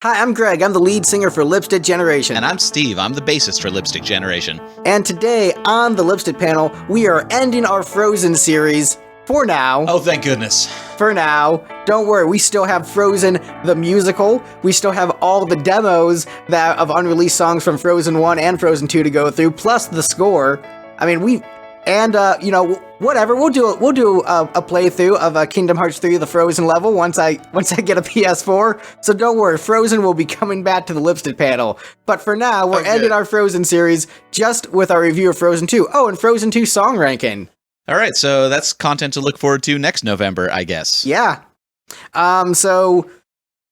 Hi, I'm Greg. I'm the lead singer for Lipstick Generation. And I'm Steve. I'm the bassist for Lipstick Generation. And today on the Lipstick panel, we are ending our Frozen series for now. Oh, thank goodness. For now. Don't worry, we still have Frozen the musical. We still have all the demos of unreleased songs from Frozen 1 and Frozen 2 to go through, plus the score. I mean, whatever. We'll do a playthrough of Kingdom Hearts 3, the Frozen level, once I get a PS4. So don't worry, Frozen will be coming back to the Lipstick panel. But for now, we're ending our Frozen series just with our review of Frozen 2. Oh, and Frozen 2 song ranking. All right, so that's content to look forward to next November, I guess. Yeah. So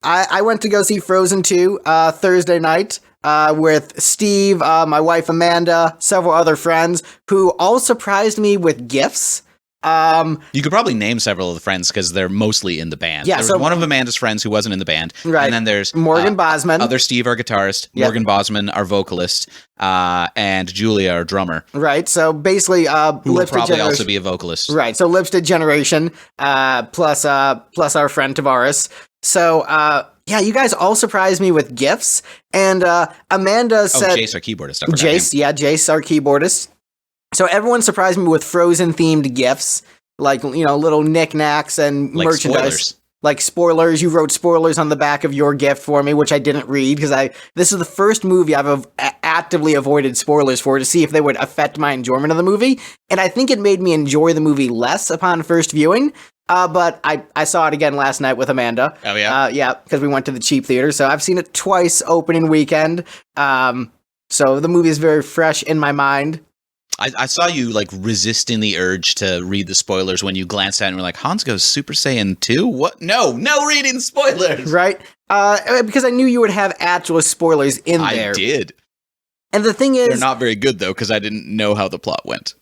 I went to go see Frozen 2 Thursday night. With Steve, my wife Amanda, several other friends who all surprised me with gifts. You could probably name several of the friends because they're mostly in the band. Yeah, there was one of Amanda's friends who wasn't in the band. Right. And then there's Morgan Bosman. Other Steve, our guitarist, yep. Morgan Bosman, our vocalist, and Julia, our drummer. Right. So basically, who will probably also be a vocalist. Right. So Lipstick Generation, plus our friend Tavares. So, yeah, you guys all surprised me with gifts, and Amanda said... Jace, our keyboardist. Jace, our keyboardist. So everyone surprised me with Frozen-themed gifts, like, little knickknacks and like merchandise. Spoilers. Like spoilers. You wrote spoilers on the back of your gift for me, which I didn't read, because this is the first movie I've actively avoided spoilers for to see if they would affect my enjoyment of the movie, and I think it made me enjoy the movie less upon first viewing. But I saw it again last night with Amanda. Oh, yeah? Yeah, because we went to the cheap theater, so I've seen it twice opening weekend. So the movie is very fresh in my mind. I saw you, resisting the urge to read the spoilers when you glanced at it and were like, Hans goes Super Saiyan 2? What? No reading spoilers! Right? Because I knew you would have actual spoilers in there. I did. And the thing is... They're not very good, though, because I didn't know how the plot went.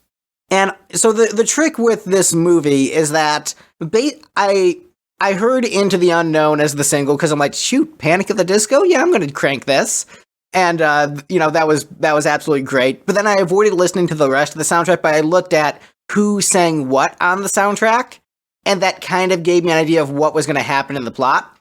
And so the trick with this movie is that I heard Into the Unknown as the single because I'm like, shoot, Panic at the Disco? Yeah, I'm going to crank this. And, that was absolutely great. But then I avoided listening to the rest of the soundtrack, but I looked at who sang what on the soundtrack, and that kind of gave me an idea of what was going to happen in the plot.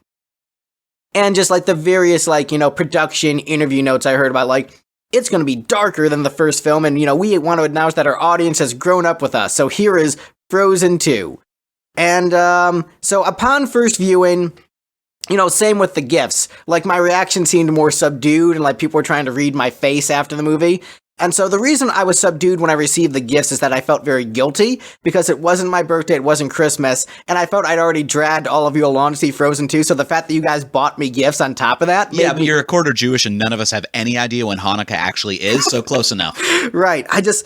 And just, the various, production interview notes I heard about, it's going to be darker than the first film, and, we want to announce that our audience has grown up with us, so here is Frozen 2. And, so upon first viewing, same with the gifts. My reaction seemed more subdued, and, people were trying to read my face after the movie. And so the reason I was subdued when I received the gifts is that I felt very guilty, because it wasn't my birthday, it wasn't Christmas, and I felt I'd already dragged all of you along to see Frozen 2, so the fact that you guys bought me gifts on top of that... Yeah, but you're a quarter Jewish, and none of us have any idea when Hanukkah actually is, so close enough. Right, I just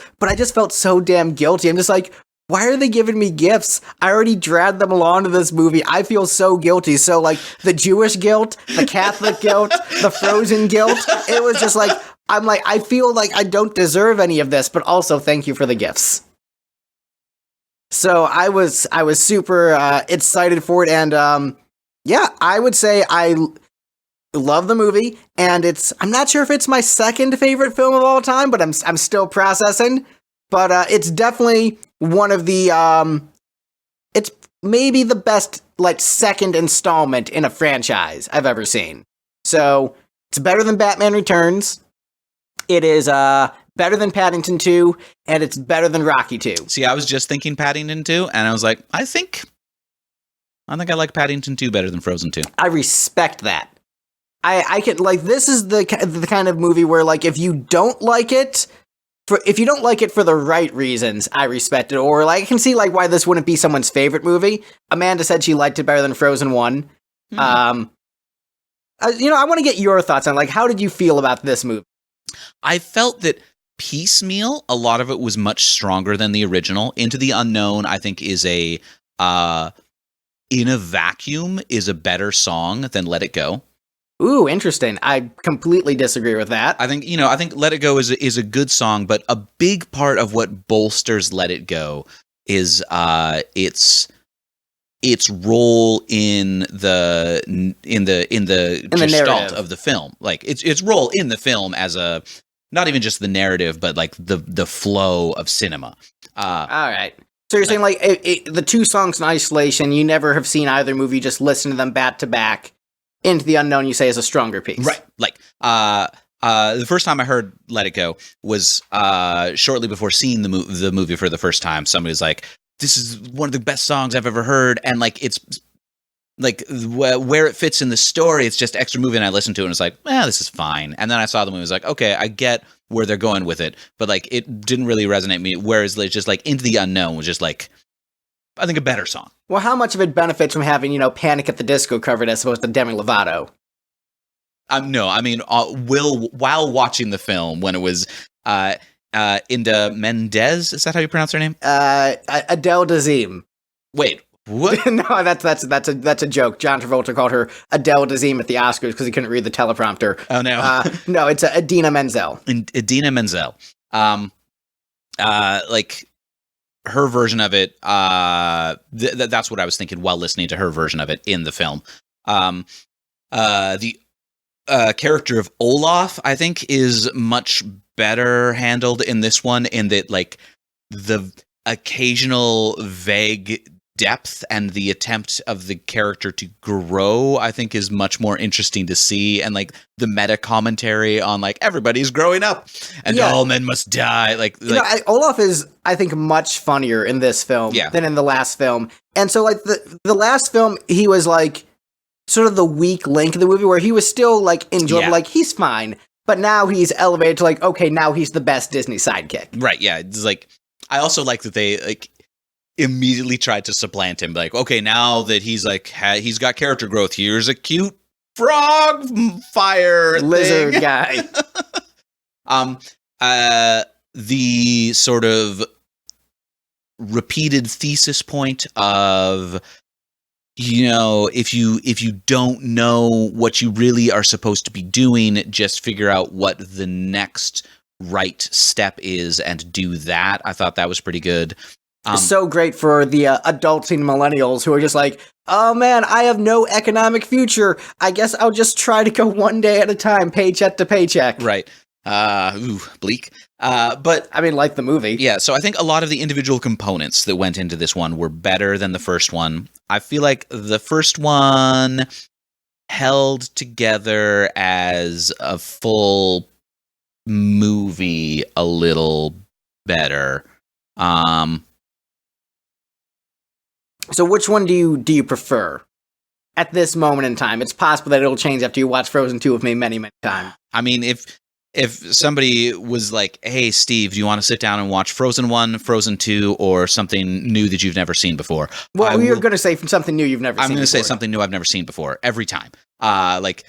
felt so damn guilty. I'm just like, why are they giving me gifts? I already dragged them along to this movie. I feel so guilty. So, the Jewish guilt, the Catholic guilt, the Frozen guilt, it was just I feel like I don't deserve any of this, but also thank you for the gifts. So I was super excited for it, and yeah, I would say I love the movie, and I'm not sure if it's my second favorite film of all time, but I'm still processing. But it's definitely one of the it's maybe the best second installment in a franchise I've ever seen. So it's better than Batman Returns. It is better than Paddington 2, and it's better than Rocky 2. See, I was just thinking Paddington 2, and I was like, I think I like Paddington 2 better than Frozen 2. I respect that. I can this is the kind of movie where if you don't like it for the right reasons, I respect it. Or I can see why this wouldn't be someone's favorite movie. Amanda said she liked it better than Frozen 1. I want to get your thoughts on how did you feel about this movie? I felt that piecemeal, a lot of it was much stronger than the original. Into the Unknown, I think, is in a vacuum, is a better song than Let It Go. Ooh, interesting. I completely disagree with that. I think Let It Go is a good song, but a big part of what bolsters Let It Go is its role in the gestalt narrative of the film. Its role in the film as a not even just the narrative, but the flow of cinema. All right. So you're saying the two songs in isolation, you never have seen either movie, just listen to them back to back. Into the Unknown, you say, is a stronger piece. Right. Like, the first time I heard Let It Go was shortly before seeing the movie for the first time. Somebody was like, this is one of the best songs I've ever heard. And like, it's like where it fits in the story, it's just extra movie. And I listened to it and it's like, this is fine. And then I saw the movie, I was like, okay, I get where they're going with it. But like, it didn't really resonate with me. Whereas it's just like Into the Unknown was just like, I think a better song. Well, how much of it benefits from having, Panic at the Disco covered as opposed to Demi Lovato? No, I mean, while watching the film, when it was Inda Mendez, is that how you pronounce her name? Adele Dazeem. Wait, what? No, that's a joke. John Travolta called her Adele Dazeem at the Oscars because he couldn't read the teleprompter. Oh no, no, it's Idina Menzel. Idina Menzel. Like her version of it. That's what I was thinking while listening to her version of it in the film. The character of Olaf, I think, is much better handled in this one, in that like the occasional vague depth and the attempt of the character to grow, I think, is much more interesting to see. And like the meta commentary on like everybody's growing up and all men must die. Olaf is, I think, much funnier in this film than in the last film. And so like the last film, he was like sort of the weak link of the movie where he was still like enjoyable, like he's fine, but now he's elevated to like, okay, now he's the best Disney sidekick. Right. Yeah. It's like, I also like that they like immediately tried to supplant him. Like, okay, now that he's like, he's got character growth, here's a cute frog fire lizard thing. guy. The sort of repeated thesis point of, if you don't know what you really are supposed to be doing, just figure out what the next right step is and do that. I thought that was pretty good. It's so great for the adulting millennials who are just like, oh man, I have no economic future. I guess I'll just try to go one day at a time, paycheck to paycheck. Right. Bleak. But I mean, like the movie. Yeah, so I think a lot of the individual components that went into this one were better than the first one. I feel like the first one held together as a full movie a little better. So which one do you prefer at this moment in time? It's possible that it'll change after you watch Frozen 2 with me many, many times. I mean, if somebody was like, hey, Steve, do you want to sit down and watch Frozen 1, Frozen 2, or something new that you've never seen before? Well, you're going to say something new you've never seen before. I'm going to say something new I've never seen before every time. Like,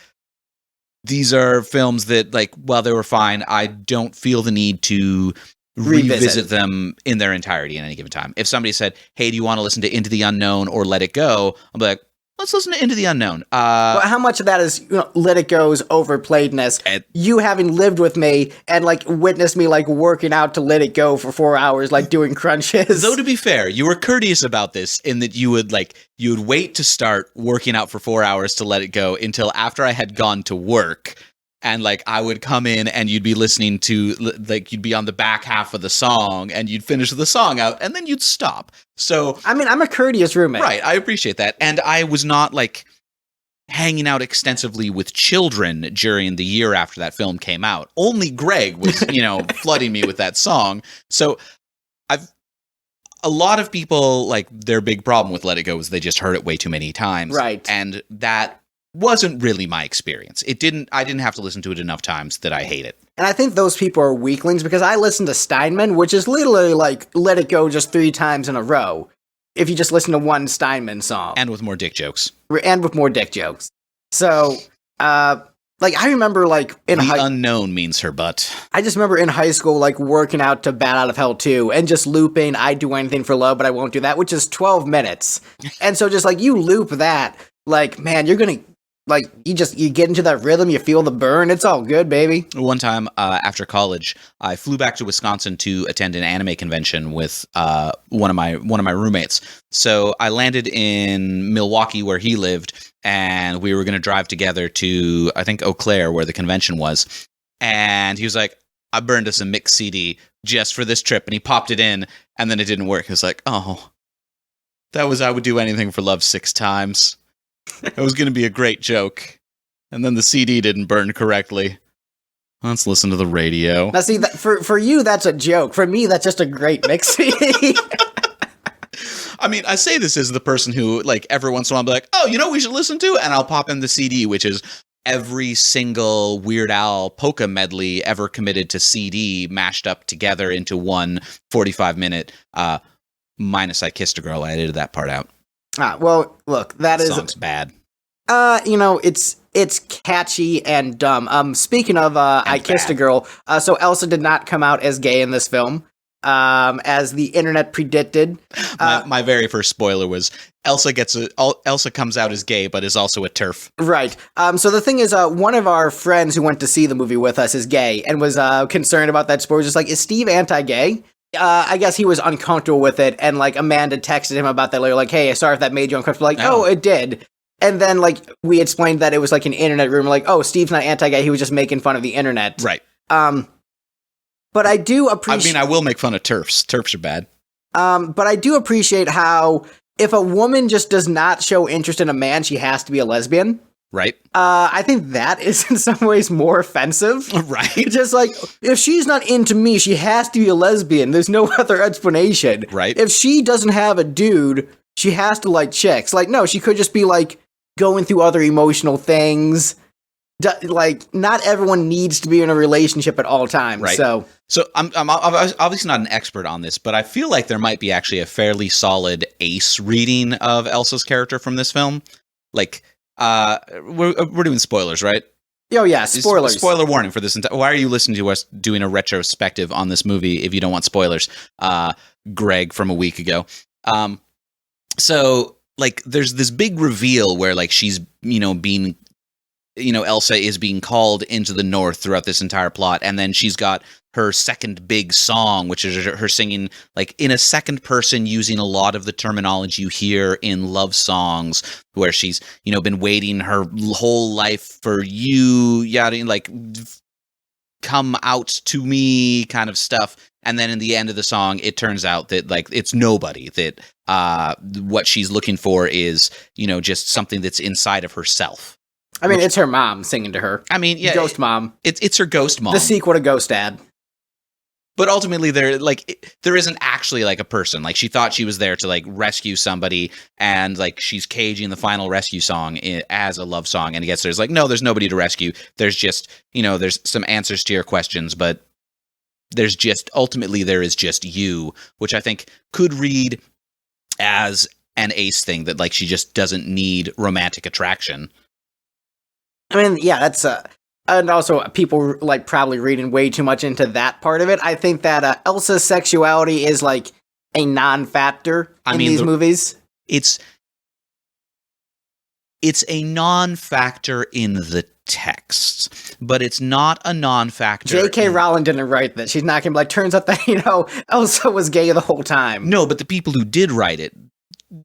these are films that, like, while they were fine, I don't feel the need to revisit them in their entirety at any given time. If somebody said, hey, do you want to listen to Into the Unknown or Let It Go? I'm like, let's listen to Into the Unknown. Well, how much of that is Let It Go's overplayedness? You having lived with me and like witnessed me like working out to Let It Go for 4 hours, like doing crunches. Though to be fair, you were courteous about this in that you would wait to start working out for 4 hours to Let It Go until after I had gone to work. And like I would come in and you'd be listening to like you'd be on the back half of the song and you'd finish the song out and then you'd stop. So I mean, I'm a courteous roommate. Right, I appreciate that. And I was not like hanging out extensively with children during the year after that film came out. Only Greg was, flooding me with that song. So a lot of people, like, their big problem with Let It Go is they just heard it way too many times. Right. And that wasn't really my experience. I didn't have to listen to it enough times that I hate it. And I think those people are weaklings because I listen to Steinman, which is literally like Let It Go just 3 times in a row. If you just listen to one Steinman song. And with more dick jokes. So, like, I remember, like, in unknown means her butt. I just remember in high school, like, working out to Bat Out of Hell 2 and just looping I'd Do Anything for Love, but I Won't Do That, which is 12 minutes. And so just, like, you loop that, like, man, you're gonna... Like, you get into that rhythm, you feel the burn, it's all good, baby. One time, after college, I flew back to Wisconsin to attend an anime convention with one of my roommates. So I landed in Milwaukee, where he lived, and we were going to drive together to, I think, Eau Claire, where the convention was. And he was like, I burned us a mix CD just for this trip, and he popped it in, and then it didn't work. He was like, oh, that was I Would Do Anything for Love 6 times. It was going to be a great joke, And then the CD didn't burn correctly. Let's listen to the radio. Now, see, that, for you, that's a joke. For me, that's just a great mix CD. I mean, I say this as the person who, like, every once in a while, I'll be like, oh, you know what we should listen to? And I'll pop in the CD, which is every single Weird Al polka medley ever committed to CD mashed up together into one 45-minute, minus I Kissed a Girl. I edited that part out. Well, look, that song's bad. It's catchy and dumb. Speaking of I Kissed a Girl, so Elsa did not come out as gay in this film. As the internet predicted. My very first spoiler was Elsa comes out as gay, but is also a TERF. Right. So the thing is, one of our friends who went to see the movie with us is gay and was concerned about that spoiler. Just like, is Steve anti-gay? I guess he was uncomfortable with it, and like Amanda texted him about that later, like, hey, sorry if that made you uncomfortable. Like, oh, it did. And then like we explained that it was like an internet rumor, like, oh, Steve's not anti-gay, he was just making fun of the internet. Right. But I do appreciate... I mean, I will make fun of TERFs. TERFs are bad. But I do appreciate how if a woman just does not show interest in a man, she has to be a lesbian. Right. I think that is in some ways more offensive. Right. Just like, if she's not into me, she has to be a lesbian. There's no other explanation. Right. If she doesn't have a dude, she has to like chicks. Like, no, she could just be like going through other emotional things. Like, not everyone needs to be in a relationship at all times. Right. So I'm obviously not an expert on this, but I feel like there might be actually a fairly solid ace reading of Elsa's character from this film. Like, we're doing spoilers, right? Oh yeah, spoilers. Spoiler warning for this. Why are you listening to us doing a retrospective on this movie if you don't want spoilers? Greg from a week ago. So like, there's this big reveal where like she's being. Elsa is being called into the north throughout this entire plot, and then she's got her second big song, which is her singing like in a second person, using a lot of the terminology you hear in love songs, where she's been waiting her whole life for you, like come out to me kind of stuff. And then in the end of the song, it turns out that like it's nobody, that what she's looking for is just something that's inside of herself. I mean, it's her mom singing to her. I mean, yeah, Ghost Mom. It's her ghost mom. The sequel to Ghost Dad. But ultimately, there isn't actually like a person. Like, she thought she was there to like rescue somebody, and like she's caging the final rescue song as a love song, and it gets there's like, no, there's nobody to rescue. There's just there's some answers to your questions, but there's just ultimately there is just you, which I think could read as an ace thing, that like she just doesn't need romantic attraction. I mean, yeah, that's and also people like probably reading way too much into that part of it. I think that Elsa's sexuality is like a non-factor in these movies. It's a non-factor in the text, but it's not a non-factor. J.K. Rowling didn't write this. She's not gonna be like, turns out that Elsa was gay the whole time. No, but the people who did write it,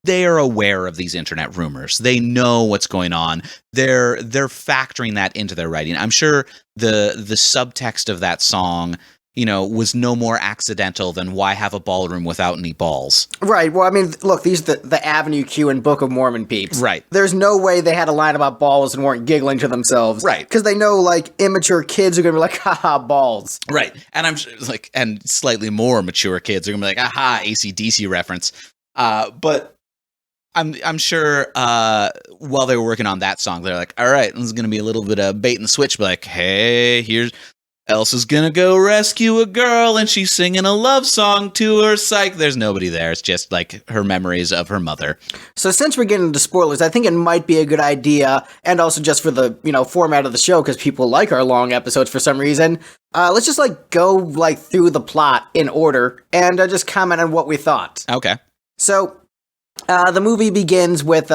they are aware of these internet rumors. They know what's going on. They're factoring that into their writing. I'm sure the subtext of that song, was no more accidental than why have a ballroom without any balls. Right. Well, I mean, look, these are the Avenue Q and Book of Mormon peeps. Right. There's no way they had a line about balls and weren't giggling to themselves. Right. Because they know, like, immature kids are going to be like, haha, balls. Right. And I'm like, and slightly more mature kids are going to be like, aha, AC/DC reference. But I'm sure while they were working on that song, they're like, all right, this is going to be a little bit of bait and switch. But like, hey, here's Elsa's going to go rescue a girl, and she's singing a love song to her. Psych, there's nobody there. It's just like her memories of her mother. So since we're getting into spoilers, I think it might be a good idea, and also just for the format of the show, because people like our long episodes for some reason, let's just like go like through the plot in order and just comment on what we thought. Okay. So the movie begins with,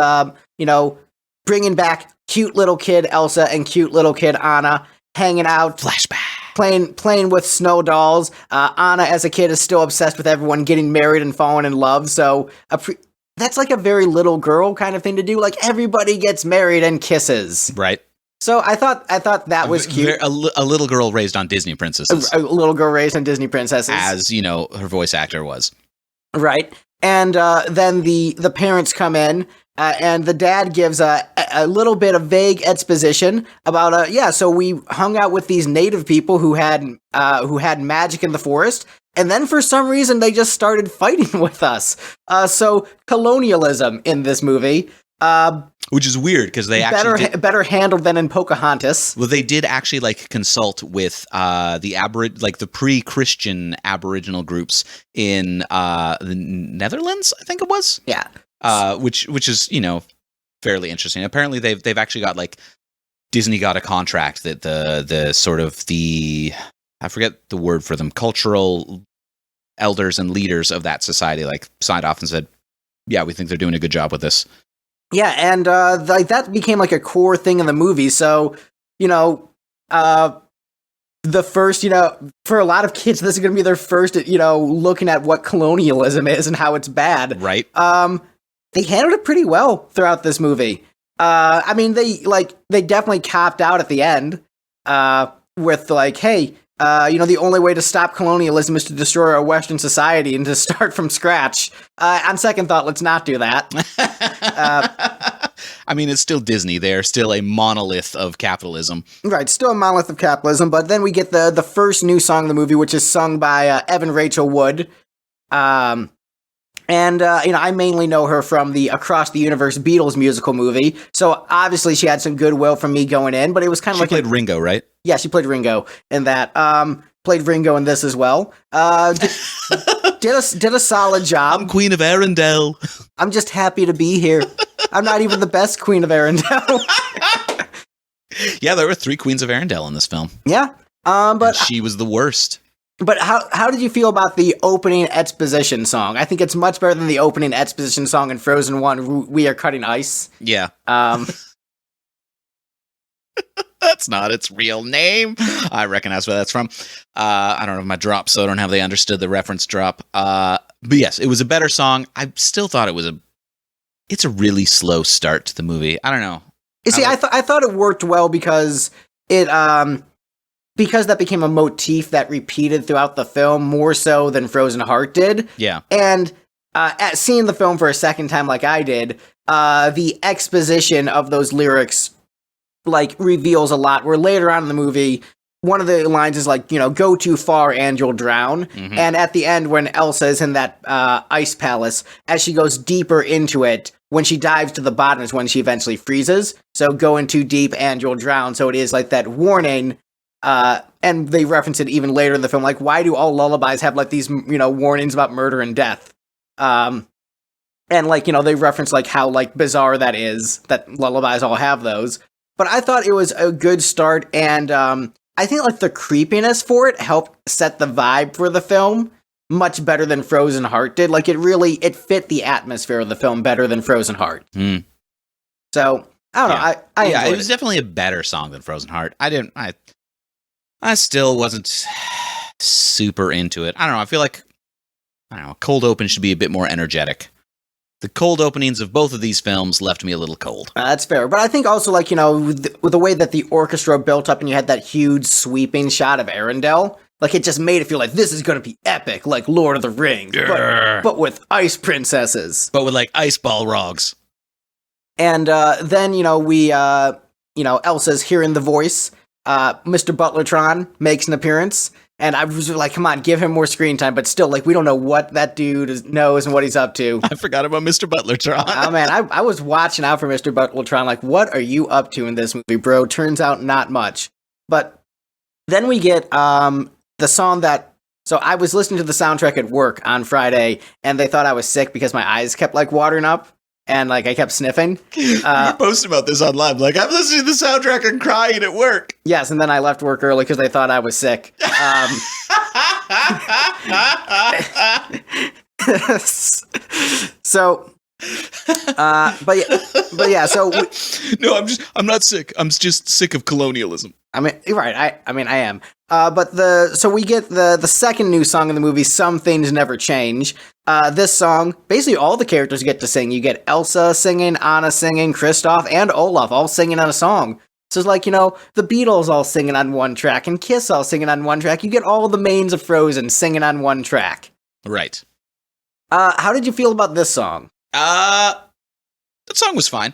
bringing back cute little kid Elsa and cute little kid Anna hanging out. Flashback. Playing with snow dolls. Anna, as a kid, is still obsessed with everyone getting married and falling in love. So that's like a very little girl kind of thing to do. Like, everybody gets married and kisses. Right. So I thought that was cute. A little girl raised on Disney princesses. A little girl raised on Disney princesses. As, her voice actor was. Right. And then the parents come in, And the dad gives a little bit of vague exposition about so we hung out with these native people who had magic in the forest, and then for some reason they just started fighting with us. So colonialism in this movie, which is weird because they actually better handled than in Pocahontas. Well, they did actually consult with the pre-Christian Aboriginal groups in the Netherlands, I think it was. Yeah. Which is fairly interesting. Apparently they've actually got Disney got a contract that the sort of I forget the word for them, cultural elders and leaders of that society signed off and said, yeah, we think they're doing a good job with this. Yeah, and that became a core thing in the movie. So the first, for a lot of kids, this is going to be their first, looking at what colonialism is and how it's bad. Right. They handled it pretty well throughout this movie. They definitely copped out at the end with hey, the only way to stop colonialism is to destroy our Western society and to start from scratch. On second thought, let's not do that. It's still Disney. They're still a monolith of capitalism. Right, still a monolith of capitalism, but then we get the first new song in the movie, which is sung by Evan Rachel Wood. I mainly know her from the Across the Universe Beatles musical movie, so obviously she had some goodwill from me going in, but it was kind of She played Ringo, right? Yeah, she played Ringo in that. Played Ringo in this as well. Did a solid job. I'm Queen of Arendelle. I'm just happy to be here. I'm not even the best Queen of Arendelle. Yeah, there were 3 Queens of Arendelle in this film. Yeah, but and she was the worst. But how did you feel about the opening exposition song? I think it's much better than the opening exposition song in Frozen 1, We Are Cutting Ice. Yeah. That's not its real name. I recognize where that's from. I don't have my drop, so I don't have the understood the reference drop. But yes, it was a better song. I still thought it's a really slow start to the movie. I don't know. You see, I thought it worked well because because that became a motif that repeated throughout the film more so than Frozen Heart did. Yeah. And at seeing the film for a second time like I did, the exposition of those lyrics reveals a lot, where later on in the movie, one of the lines is go too far and you'll drown. Mm-hmm. And at the end, when Elsa is in that ice palace, as she goes deeper into it, when she dives to the bottom is when she eventually freezes. So going too deep and you'll drown. So it is that warning. And they reference it even later in the film, why do all lullabies have these, warnings about murder and death? And they reference how bizarre that is, that lullabies all have those. But I thought it was a good start, and I think the creepiness for it helped set the vibe for the film much better than Frozen Heart did. It fit the atmosphere of the film better than Frozen Heart. Mm. So I don't know. I enjoyed it was definitely a better song than Frozen Heart. I still wasn't super into it. I don't know. I feel a cold open should be a bit more energetic. The cold openings of both of these films left me a little cold. That's fair. But I think also, with the way that the orchestra built up and you had that huge sweeping shot of Arendelle, it just made it feel like this is going to be epic, like Lord of the Rings, but with ice princesses. But with, ice balrogs. And then, we, Elsa's hearing the voice. Mr. Butlertron makes an appearance, and I was come on, give him more screen time, but still, we don't know what that dude knows and what he's up to. I forgot about Mr. Butlertron. Oh, man, I was watching out for Mr. Butlertron, what are you up to in this movie, bro? Turns out not much. But then we get the song that... So I was listening to the soundtrack at work on Friday, and they thought I was sick because my eyes kept, watering up. And, I kept sniffing. You posted about this online. I'm listening to the soundtrack and crying at work. Yes, and then I left work early because they thought I was sick. So, but yeah, so... No, I'm not sick. I'm just sick of colonialism. Right, I am. So we get the second new song in the movie, Some Things Never Change. This song, basically all the characters get to sing. You get Elsa singing, Anna singing, Kristoff, and Olaf all singing on a song. So it's the Beatles all singing on one track, and Kiss all singing on one track. You get all the mains of Frozen singing on one track. Right. How did you feel about this song? That song was fine.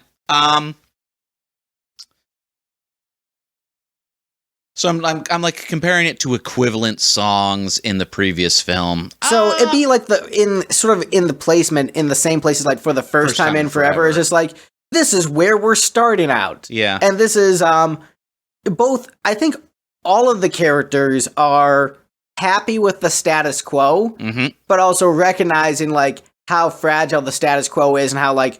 So I'm like comparing it to equivalent songs in the previous film. So it'd be like in the placement in the same places like for the first time in forever. It's just like, this is where we're starting out. Yeah. And this is both, I think all of the characters are happy with the status quo, but also recognizing like how fragile the status quo is and how like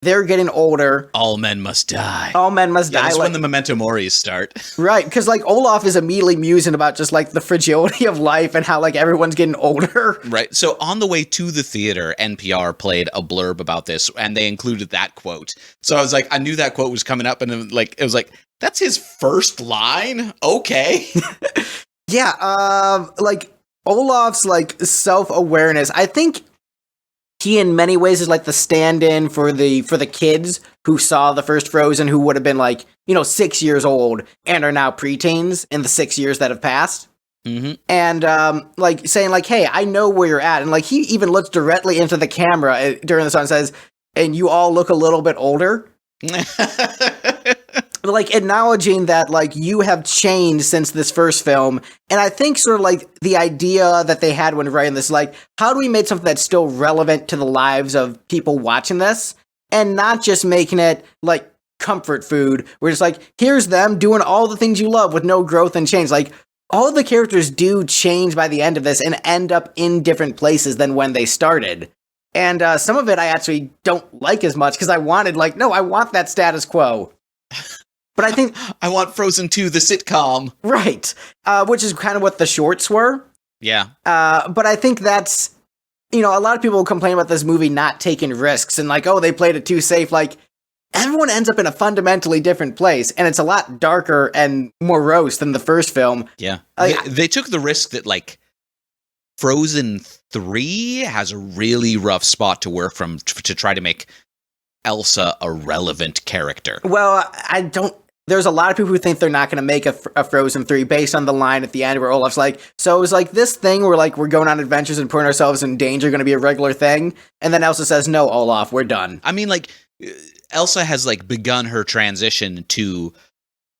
they're getting older. All men must die. All men must die. That's when the Memento Moris start. Right, because like Olaf is immediately musing about just like the fragility of life and how like everyone's getting older. Right. So on the way to the theater, NPR played a blurb about this, and they included that quote. So I was like, I knew that quote was coming up, and it was like, that's his first line? Okay. Yeah, like Olaf's like self-awareness, I think he in many ways is like the stand-in for the kids who saw the first Frozen, who would have been like, 6 years old and are now preteens in the 6 years that have passed. And like saying like, hey, I know where you're at. And like he even looks directly into the camera during the song and says, and you all look a little bit older. Like acknowledging that like you have changed since this first film. And I think sort of like the idea that they had when writing this, like, how do we make something that's still relevant to the lives of people watching this and not just making it like comfort food where it's like, here's them doing all the things you love with no growth and change. Like all of the characters do change by the end of this and end up in different places than when they started. And some of it I actually don't like as much because I wanted like, no, I want that status quo. But I think I want Frozen 2, the sitcom. Right. Which is kind of what the shorts were. Yeah. But I think that's, a lot of people complain about this movie not taking risks and like, oh, they played it too safe. Like, everyone ends up in a fundamentally different place, and it's a lot darker and morose than the first film. Yeah. They took the risk that, like, Frozen 3 has a really rough spot to work from to try to make Elsa a relevant character. Well, there's a lot of people who think they're not going to make a Frozen 3 based on the line at the end where Olaf's like, so it was like this thing where like we're going on adventures and putting ourselves in danger going to be a regular thing. And then Elsa says, no, Olaf, we're done. I mean, like, Elsa has like begun her transition to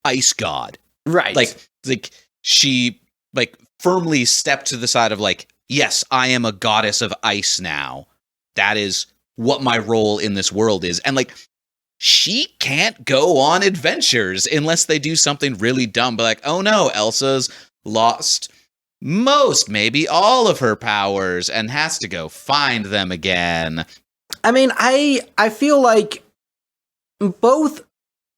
ice god. Right. Like she like firmly stepped to the side of like, yes, I am a goddess of ice now. That is what my role in this world is. And like, she can't go on adventures unless they do something really dumb. But like, oh no, Elsa's lost most, maybe all of her powers and has to go find them again. I mean, I feel like both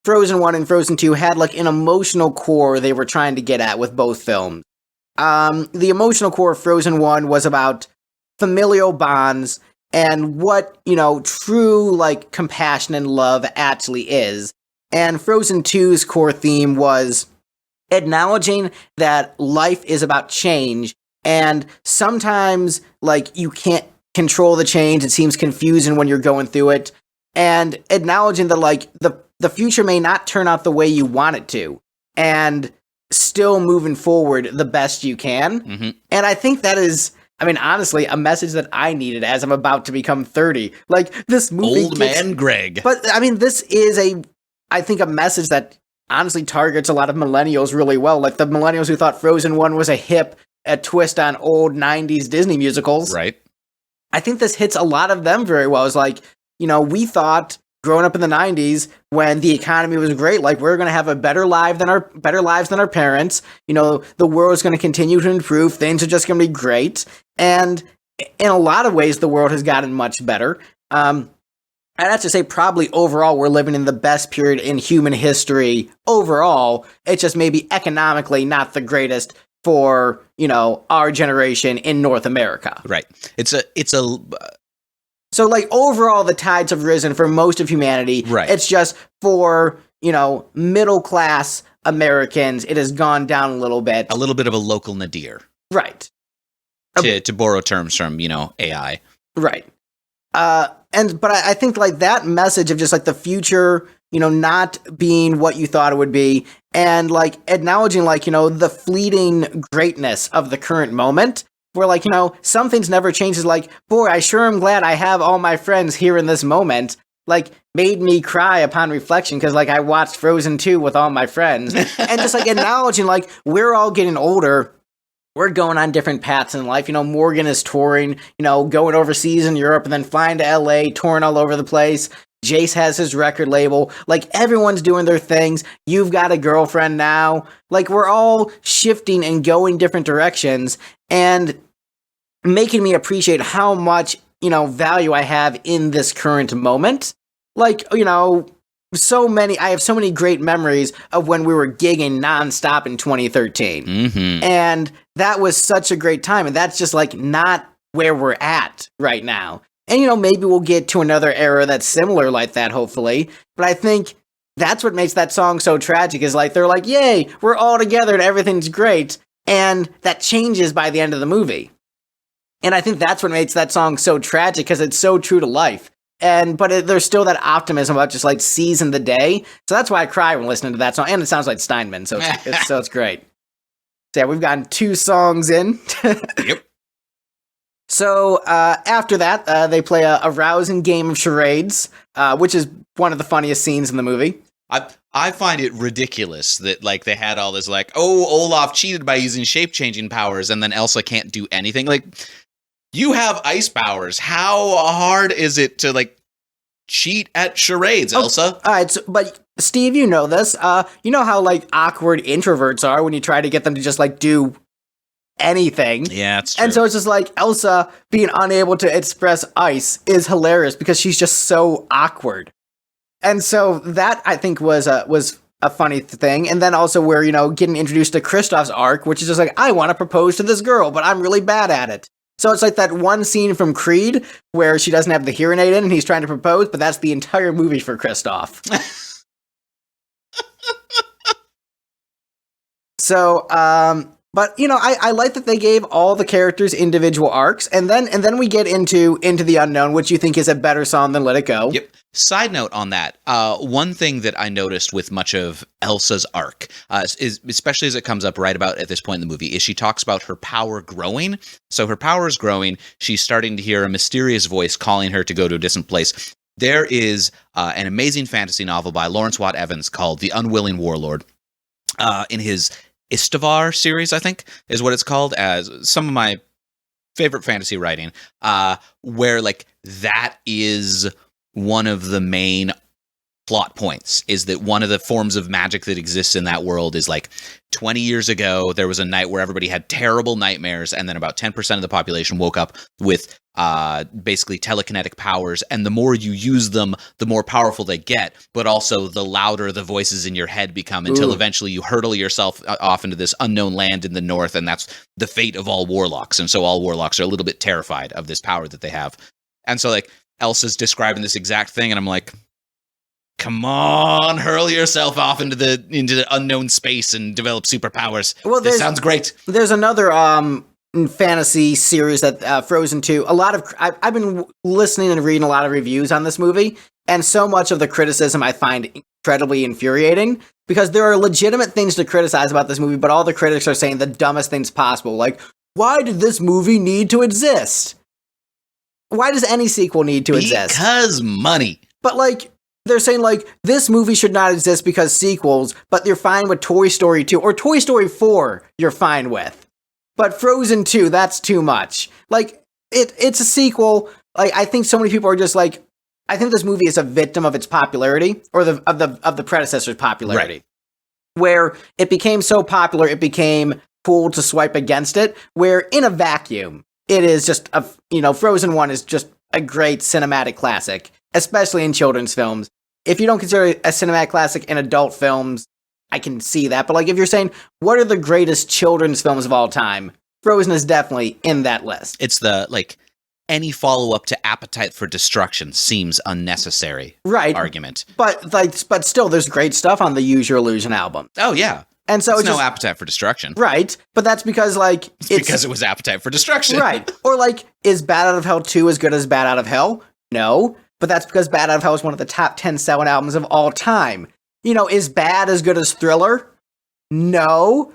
Frozen 1 and Frozen 2 had like an emotional core they were trying to get at with both films. The emotional core of Frozen 1 was about familial bonds and what, true, like, compassion and love actually is. And Frozen 2's core theme was acknowledging that life is about change, and sometimes, like, you can't control the change, it seems confusing when you're going through it, and acknowledging that, like, the future may not turn out the way you want it to, and still moving forward the best you can. And I think that is... I mean, honestly, a message that I needed as I'm about to become 30. Like, this movie... Old man Greg. But, I mean, this is I think, a message that honestly targets a lot of millennials really well. Like, the millennials who thought Frozen 1 was a twist on old 90s Disney musicals. Right. I think this hits a lot of them very well. It's like, we thought... growing up in the 90s, when the economy was great, like we're going to have a better lives than our parents. The world is going to continue to improve. Things are just going to be great. And in a lot of ways, the world has gotten much better. I'd have to say probably overall, we're living in the best period in human history overall. It's just maybe economically not the greatest for, our generation in North America. Right. It's a So, like, overall, the tides have risen for most of humanity. Right. It's just for, middle-class Americans, it has gone down a little bit. A little bit of a local nadir. Right. To borrow terms from, AI. Right. But I think, like, that message of just, like, the future, not being what you thought it would be, and, like, acknowledging, like, the fleeting greatness of the current moment, where, like, some things never change. Is like, boy, I sure am glad I have all my friends here in this moment. like made me cry upon reflection because like I watched Frozen 2 with all my friends and just like acknowledging like we're all getting older. We're going on different paths in life. You know, Morgan is touring, you know, going overseas in Europe and then flying to LA, touring all over the place. Jace has his record label. Like, everyone's doing their things. You've got a girlfriend now. Like, we're all shifting and going different directions and making me appreciate how much, you know, value I have in this current moment. Like, you know, I have so many great memories of when we were gigging nonstop in 2013. Mm-hmm. And that was such a great time. And that's just like not where we're at right now. And, you know, maybe we'll get to another era that's similar like that, hopefully. But I think that's what makes that song so tragic is like, they're like, yay, we're all together and everything's great. And that changes by the end of the movie. And I think that's what makes that song so tragic because it's so true to life. But there's still that optimism about just like seizing the day. So that's why I cry when listening to that song. And it sounds like Steinman, so it's great. So yeah, we've gotten 2 songs in. Yep. So after that, they play a rousing game of charades, which is one of the funniest scenes in the movie. I find it ridiculous that like they had all this like, oh, Olaf cheated by using shape-changing powers, and then Elsa can't do anything. Like, you have ice powers. How hard is it to like cheat at charades, Elsa? All right, but Steve, you know this. You know how like awkward introverts are when you try to get them to just like do anything. Yeah, it's true. And so it's just like Elsa being unable to express ice is hilarious because she's just so awkward. And so that I think was a funny thing. And then also where, you know, getting introduced to Kristoff's arc, which is just like, I want to propose to this girl, but I'm really bad at it. So it's like that one scene from Creed where she doesn't have the hearing aid in and he's trying to propose, but that's the entire movie for Kristoff. So, but you know, I like that they gave all the characters individual arcs, and then we get into the Unknown, which you think is a better song than Let It Go. Yep. Side note on that, one thing that I noticed with much of Elsa's arc, is especially as it comes up right about at this point in the movie, is she talks about her power growing. So her power is growing. She's starting to hear a mysterious voice calling her to go to a distant place. There is an amazing fantasy novel by Lawrence Watt Evans called The Unwilling Warlord. In his Istavar series, I think, is what it's called, as some of my favorite fantasy writing, where like that is one of the main plot points, is that one of the forms of magic that exists in that world is like 20 years ago, there was a night where everybody had terrible nightmares, and then about 10% of the population woke up with basically telekinetic powers, and the more you use them, the more powerful they get, but also the louder the voices in your head become until eventually you hurtle yourself off into this unknown land in the north, and that's the fate of all warlocks. And so all warlocks are a little bit terrified of this power that they have. And so like Elsa's describing this exact thing, and I'm like, come on, hurl yourself off into the unknown space and develop superpowers. Well, this sounds great. There's another fantasy series that Frozen 2. I've been listening and reading a lot of reviews on this movie, and so much of the criticism I find incredibly infuriating because there are legitimate things to criticize about this movie, but all the critics are saying the dumbest things possible. Like, why did this movie need to exist? Why does any sequel need to exist? Because money. But like, they're saying, like, this movie should not exist because sequels, but you're fine with Toy Story 2, or Toy Story 4, you're fine with. But Frozen 2, that's too much. Like, it's a sequel. Like, I think so many people are just like, I think this movie is a victim of its popularity, or of the predecessor's popularity. Right. Where it became so popular, it became cool to swipe against it, where in a vacuum, it is just, Frozen 1 is just a great cinematic classic, especially in children's films. If you don't consider it a cinematic classic in adult films, I can see that. But like, if you're saying, what are the greatest children's films of all time? Frozen is definitely in that list. It's any follow-up to Appetite for Destruction seems unnecessary. Right. Argument. But still, there's great stuff on the Use Your Illusion album. Oh, yeah. And so it's no Appetite for Destruction. Right. But that's because, like, it's because it was Appetite for Destruction. Right. Or, like, is Bat Out of Hell 2 as good as Bat Out of Hell? No. But that's because Bat Out of Hell is one of the top 10 selling albums of all time. Is Bad as good as Thriller? No.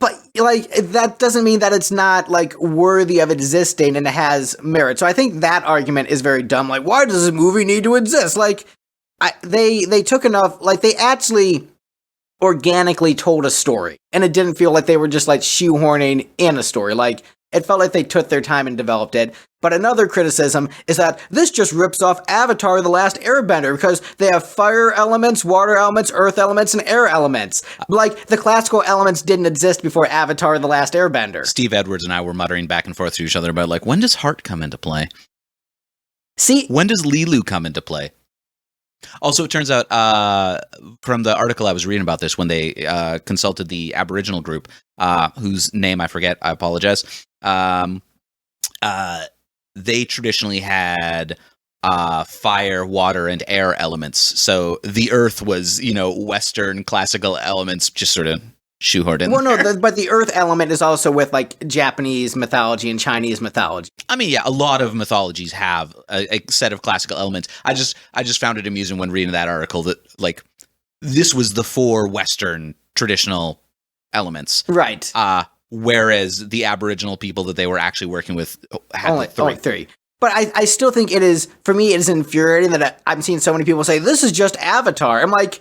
But like that doesn't mean that it's not like worthy of existing and it has merit. So I think that argument is very dumb. Like, why does this movie need to exist? Like, they took enough. Like, they actually organically told a story, and it didn't feel like they were just like shoehorning in a story. Like, it felt like they took their time and developed it. But another criticism is that this just rips off Avatar: The Last Airbender because they have fire elements, water elements, earth elements, and air elements. Like, the classical elements didn't exist before Avatar: The Last Airbender. Steve Edwards and I were muttering back and forth to each other about, like, when does Heart come into play? See, when does Lilu come into play? Also, it turns out from the article I was reading about this, when they consulted the Aboriginal group, whose name I forget, I apologize, they traditionally had fire, water, and air elements. So the earth was, Western classical elements just sort of shoehorned in. Well, no, but the earth element is also with like Japanese mythology and Chinese mythology. I mean, yeah, a lot of mythologies have a set of classical elements. I just found it amusing when reading that article that, like, this was the 4 Western traditional elements. Right. Whereas the Aboriginal people that they were actually working with had only 3. But I still think it is, for me, it is infuriating that I'm seeing so many people say, this is just Avatar. I'm like,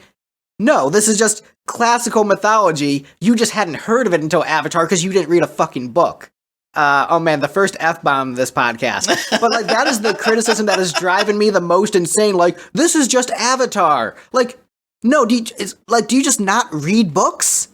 no, this is just classical mythology. You just hadn't heard of it until Avatar because you didn't read a fucking book. Oh man, the first F-bomb of this podcast. But like, that is the criticism that is driving me the most insane. Like, this is just Avatar. Like, no, do you just not read books?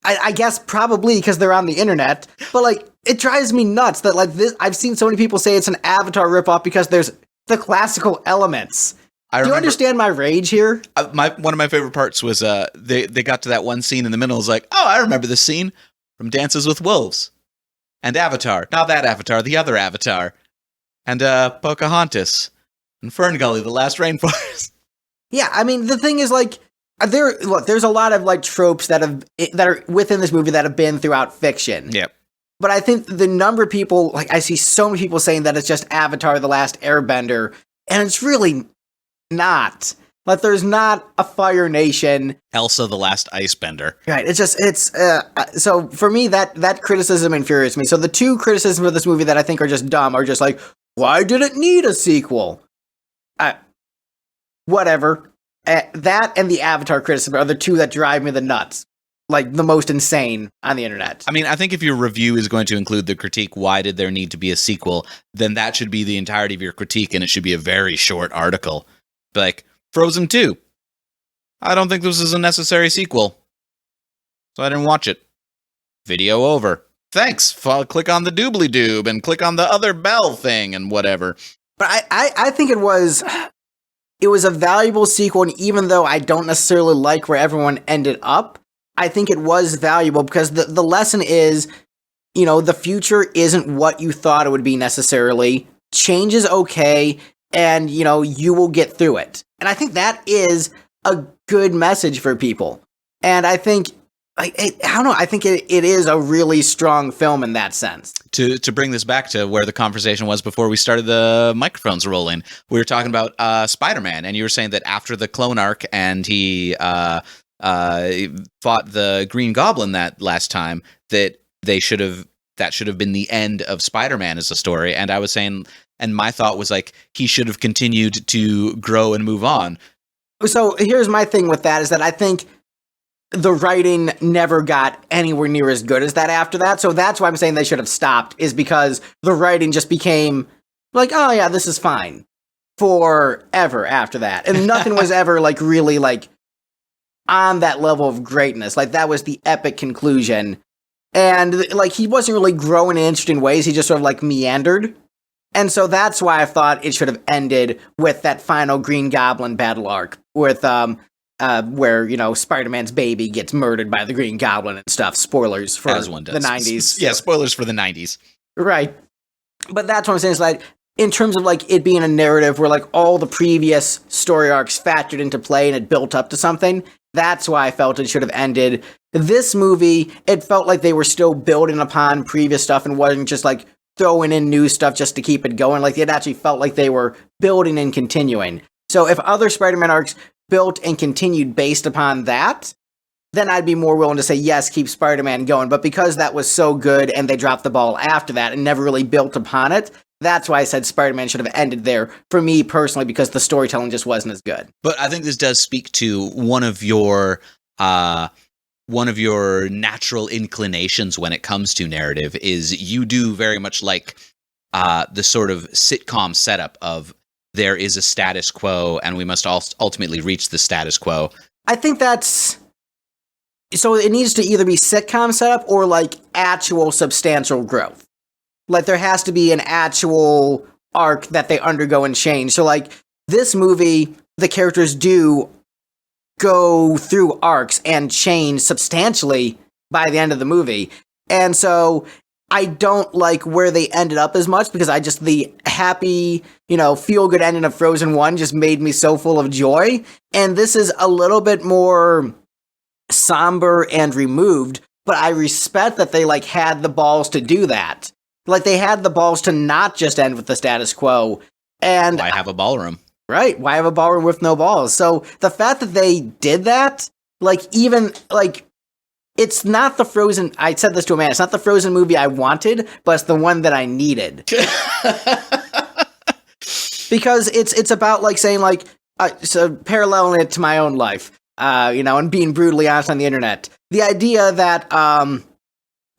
I guess probably because they're on the internet, but like, it drives me nuts that like this. I've seen so many people say it's an Avatar ripoff because there's the classical elements. Do you understand my rage here? One of my favorite parts was they got to that one scene in the middle. It was like, oh, I remember this scene from Dances with Wolves and Avatar. Not that Avatar, the other Avatar, and Pocahontas and Fern Gully, the Last Rainforest. Yeah, I mean, the thing is, like, there's a lot of like tropes that are within this movie that have been throughout fiction. Yep. But I think the number of people, like, I see so many people saying that it's just Avatar: The Last Airbender, and it's really not. Like, there's not a Fire Nation. Elsa: The Last Icebender. Right. So for me, that criticism infuriates me. So the 2 criticisms of this movie that I think are just dumb are just like, why did it need a sequel? Whatever. That and the Avatar criticism are the 2 that drive me the nuts. Like, the most insane on the internet. I mean, I think if your review is going to include the critique, why did there need to be a sequel, then that should be the entirety of your critique, and it should be a very short article. Like, Frozen 2. I don't think this is a necessary sequel, so I didn't watch it. Video over. Thanks. Click on the doobly-doob and click on the other bell thing and whatever. But I think it was a valuable sequel, and even though I don't necessarily like where everyone ended up, I think it was valuable because the lesson is, the future isn't what you thought it would be necessarily. Change is okay, and, you will get through it. And I think that is a good message for people. And I think, I don't know, I think it is a really strong film in that sense. To bring this back to where the conversation was before we started the microphones rolling, we were talking about Spider-Man, and you were saying that after the clone arc and he fought the Green Goblin that last time, that should have been the end of Spider-Man as a story. And I was saying, and my thought was like, he should have continued to grow and move on. So here's my thing with that, is that I think the writing never got anywhere near as good as that after that. So that's why I'm saying they should have stopped, is because the writing just became like, oh yeah, this is fine forever after that. And nothing was ever like really like on that level of greatness. Like, that was the epic conclusion. And like, he wasn't really growing in interesting ways. He just sort of like meandered. And so that's why I thought it should have ended with that final Green Goblin battle arc with where, Spider-Man's baby gets murdered by the Green Goblin and stuff. Spoilers for the 90s. Yeah, spoilers for the 90s. Right. But that's what I'm saying, is like, in terms of like it being a narrative where like all the previous story arcs factored into play and it built up to something, that's why I felt it should have ended. This movie, it felt like they were still building upon previous stuff and wasn't just like throwing in new stuff just to keep it going. Like, it actually felt like they were building and continuing. So if other Spider-Man arcs built and continued based upon that, then I'd be more willing to say, yes, keep Spider-Man going. But because that was so good and they dropped the ball after that and never really built upon it, that's why I said Spider-Man should have ended there for me personally, because the storytelling just wasn't as good. But I think this does speak to one of your natural inclinations when it comes to narrative is you do very much like the sort of sitcom setup of there is a status quo and we must ultimately reach the status quo. I think that's... So it needs to either be sitcom setup or like actual substantial growth. Like there has to be an actual arc that they undergo and change. So like this movie, the characters do go through arcs and change substantially by the end of the movie. And so I don't like where they ended up as much because the happy, feel good ending of Frozen 1 just made me so full of joy. And this is a little bit more somber and removed, but I respect that they like had the balls to do that. Like they had the balls to not just end with the status quo. And why have a ballroom? Right. Why have a ballroom with no balls? So the fact that they did that, it's not the Frozen. I said this to a man. It's not the Frozen movie I wanted, but it's the one that I needed. Because it's about like saying like, so paralleling it to my own life. And being brutally honest on the internet. The idea that,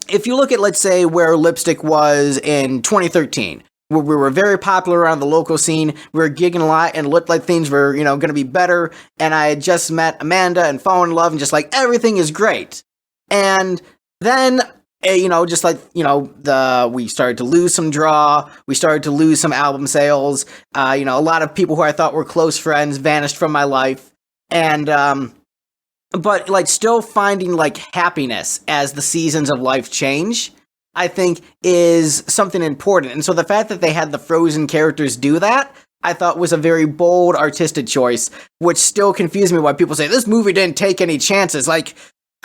if you look at, let's say, where Lipstick was in 2013, where we were very popular around the local scene, we were gigging a lot and looked like things were, going to be better, and I had just met Amanda and fallen in love and just like, everything is great. And then, we started to lose some draw, we started to lose some album sales, a lot of people who I thought were close friends vanished from my life. And, but like still finding like happiness as the seasons of life change, I think is something important. And so the fact that they had the Frozen characters do that, I thought was a very bold artistic choice, which still confused me why people say this movie didn't take any chances. Like,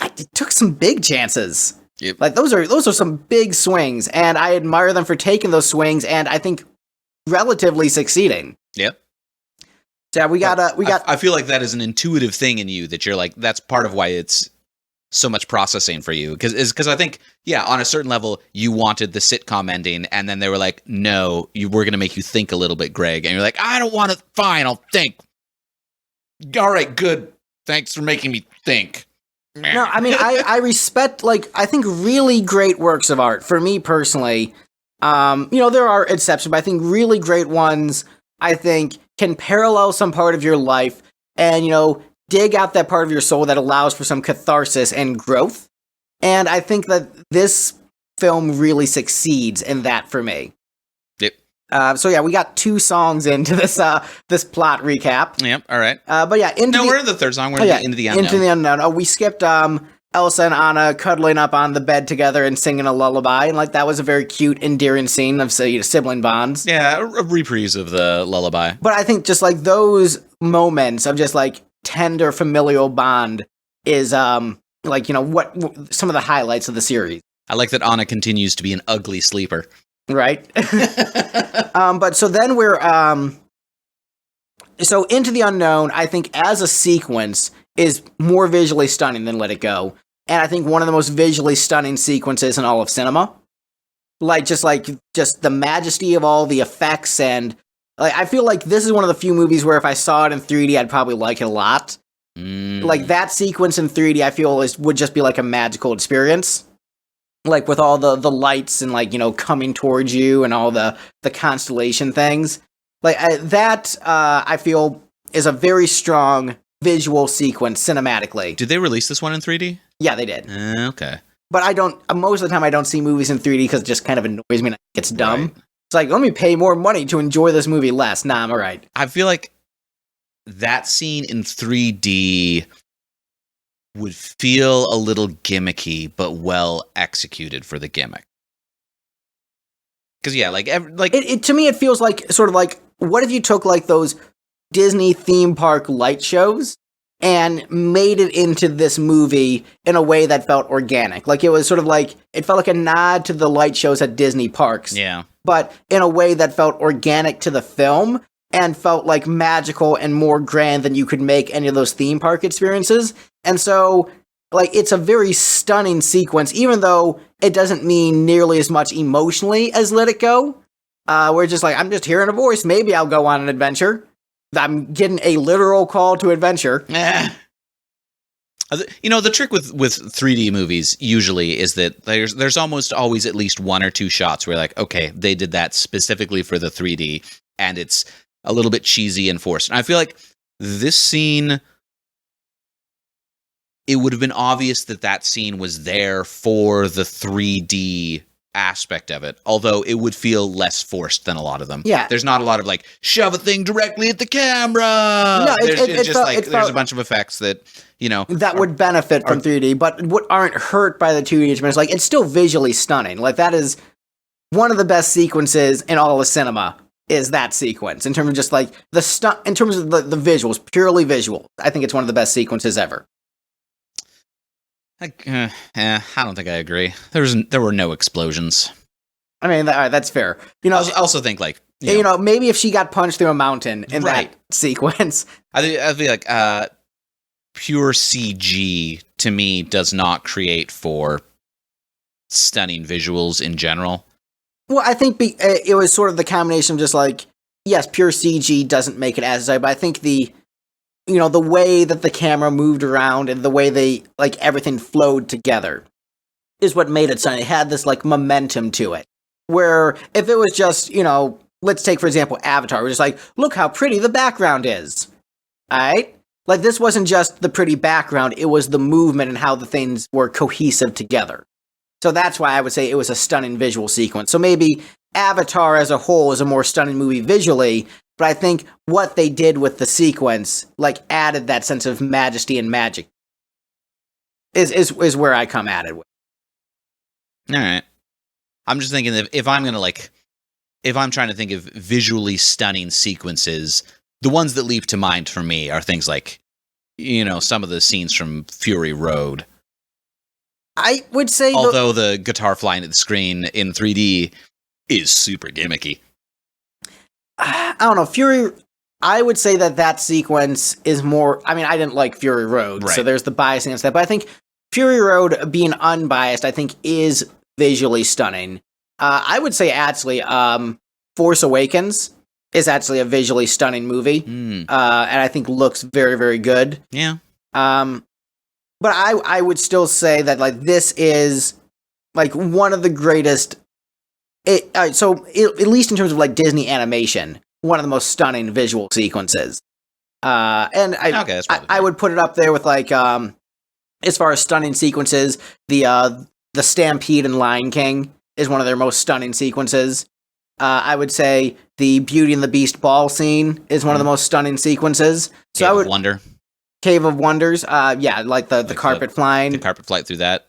it took some big chances. Yep. Like those are some big swings, and I admire them for taking those swings, and I think relatively succeeding. Yep. Yeah, we got. I feel like that is an intuitive thing in you that you're like. That's part of why it's so much processing for you, because I think on a certain level you wanted the sitcom ending, and then they were like, no, we're going to make you think a little bit, Greg, and you're like, I don't want to. Fine, I'll think. All right, good. Thanks for making me think. No, I mean I respect I think really great works of art. For me personally, there are exceptions, but I think really great ones, I think, can parallel some part of your life and, dig out that part of your soul that allows for some catharsis and growth. And I think that this film really succeeds in that for me. Yep. We got 2 songs into this plot recap. Yep, all right. We're in the third song. We're into the unknown. Into the unknown. Oh, we skipped Elsa and Anna cuddling up on the bed together and singing a lullaby, and that was a very cute, endearing scene of sibling bonds. Yeah, a reprise of the lullaby. But I think just those moments of just tender familial bond is what some of the highlights of the series. I like that Anna continues to be an ugly sleeper. Right. But so then we're so Into the Unknown, I think as a sequence is more visually stunning than Let It Go. And I think one of the most visually stunning sequences in all of cinema. Just the majesty of all the effects, and I feel like this is one of the few movies where if I saw it in 3D, I'd probably like it a lot. That sequence in 3D, I feel would just be a magical experience. With all the lights and coming towards you and all the constellation things. I feel is a very strong visual sequence cinematically. Did they release this one in 3D? Yeah, they did. Okay. But most of the time I don't see movies in 3D because it just kind of annoys me and it's dumb. Right. It's let me pay more money to enjoy this movie less. Nah, I'm alright. I feel like that scene in 3D would feel a little gimmicky, but well executed for the gimmick. Because it to me it feels what if you took those Disney theme park light shows and made it into this movie in a way that felt organic. It was it felt like a nod to the light shows at Disney parks. Yeah. But in a way that felt organic to the film and felt magical and more grand than you could make any of those theme park experiences. And so like, it's a very stunning sequence, even though it doesn't mean nearly as much emotionally as Let It Go. We're just like, I'm just hearing a voice. Maybe I'll go on an adventure. I'm getting a literal call to adventure. You know, the trick with 3D movies usually is that there's almost always at least one or two shots where, like, okay, they did that specifically for the 3D, and it's a little bit cheesy and forced. And I feel like this scene, it would have been obvious that scene was there for the 3D aspect of it, although it would feel less forced than a lot of them. Yeah. There's not a lot of, like, shove a thing directly at the camera. No, it's just like there's a bunch of effects that, you know, that would benefit from 3D, but what aren't hurt by the 2D instruments. Like, it's still visually stunning. Like, that is one of the best sequences in all of cinema, is that sequence. In terms of just, like, in terms of the visuals, purely visual, I think it's one of the best sequences ever. I don't think I agree. There were no explosions. I mean, that's fair. You know, I also think, like, you know, maybe if she got punched through a mountain in that sequence, I'd be like, pure CG to me does not create for stunning visuals in general. Well, I think it was sort of the combination of just like, yes, pure CG doesn't make it as exciting, but I think the way that the camera moved around and the way everything flowed together is what made it stunning. It had this, like, momentum to it. Where if it was just, you know, let's take, for example, Avatar, we're just like, look how pretty the background is. Alright? Like, this wasn't just the pretty background, it was the movement and how the things were cohesive together. So that's why I would say it was a stunning visual sequence. So maybe Avatar as a whole is a more stunning movie visually, but I think what they did with the sequence, like, added that sense of majesty and magic. Is where I come at it with. All right. I'm just thinking that if I'm trying to think of visually stunning sequences, the ones that leap to mind for me are things like, you know, some of the scenes from Fury Road. I would say, although the guitar flying at the screen in 3D is super gimmicky. I don't know, I would say that sequence is more, I mean, I didn't like Fury Road, so there's the bias against that, but I think Fury Road, being unbiased, I think is visually stunning. I would say, actually, Force Awakens is actually a visually stunning movie, and I think looks very, very good. Yeah. But I would still say that, like, this is, like, one of the greatest, at least in terms of, like, Disney animation, one of the most stunning visual sequences. And I would put it up there with, like, as far as stunning sequences, the Stampede in Lion King is one of their most stunning sequences. I would say the Beauty and the Beast ball scene is one of the most stunning sequences. So Cave of Wonder. Cave of Wonders, like the carpet flying. The carpet flight through that.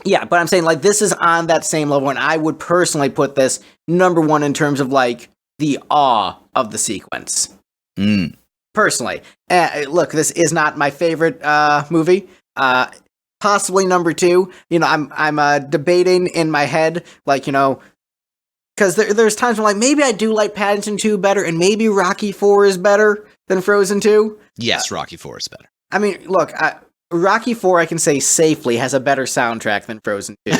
Yeah, but I'm saying, like, this is on that same level, and I would personally put this number one in terms of, like, the awe of the sequence. Personally. Look, this is not my favorite movie. Possibly number two. You know, I'm debating in my head, like, you know, because there's times when, like, maybe I do like Paddington 2 better, and maybe Rocky 4 is better than Frozen 2. Yes, Rocky 4 is better. I mean, look, Rocky 4, I can say safely, has a better soundtrack than Frozen 2.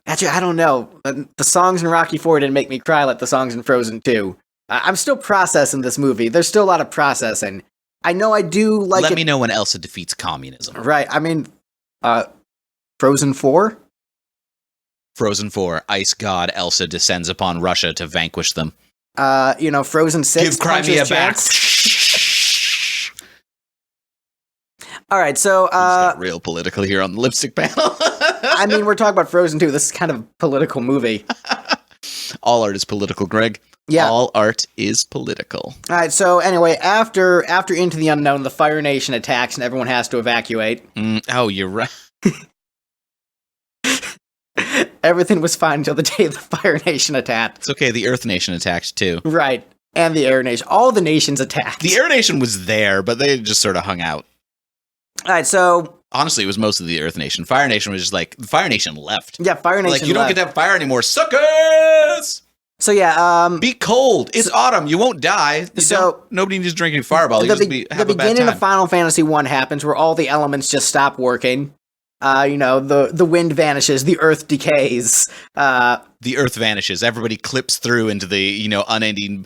Actually, I don't know. The songs in Rocky 4 didn't make me cry like the songs in Frozen 2. I'm still processing this movie. There's still a lot of processing. I know I do like Let me know when Elsa defeats communism. Right, I mean, Frozen 4? Frozen 4, Ice God Elsa descends upon Russia to vanquish them. You know, Frozen 6. Give Crimea back. All right, so got real political here on the lipstick panel. I mean, we're talking about Frozen 2. This is kind of a political movie. All art is political, Greg. Yeah. All art is political. All right, so anyway, after Into the Unknown, the Fire Nation attacks and everyone has to evacuate. Oh, you're right. Everything was fine until the day the Fire Nation attacked. It's okay, the Earth Nation attacked too. Right, and the Air Nation. All the nations attacked. The Air Nation was there, but they just sort of hung out. All right, so... Honestly, it was most of the Earth Nation. Fire Nation was just like, the Fire Nation left. Yeah, Fire Nation like, you don't left. get to have fire anymore, suckers! So yeah, Be cold. It's autumn. You won't die. Nobody needs to drink any Fireball. You the beginning of Final Fantasy 1 happens where all the elements just stop working. The wind vanishes, the earth decays. The earth vanishes. Everybody clips through into the unending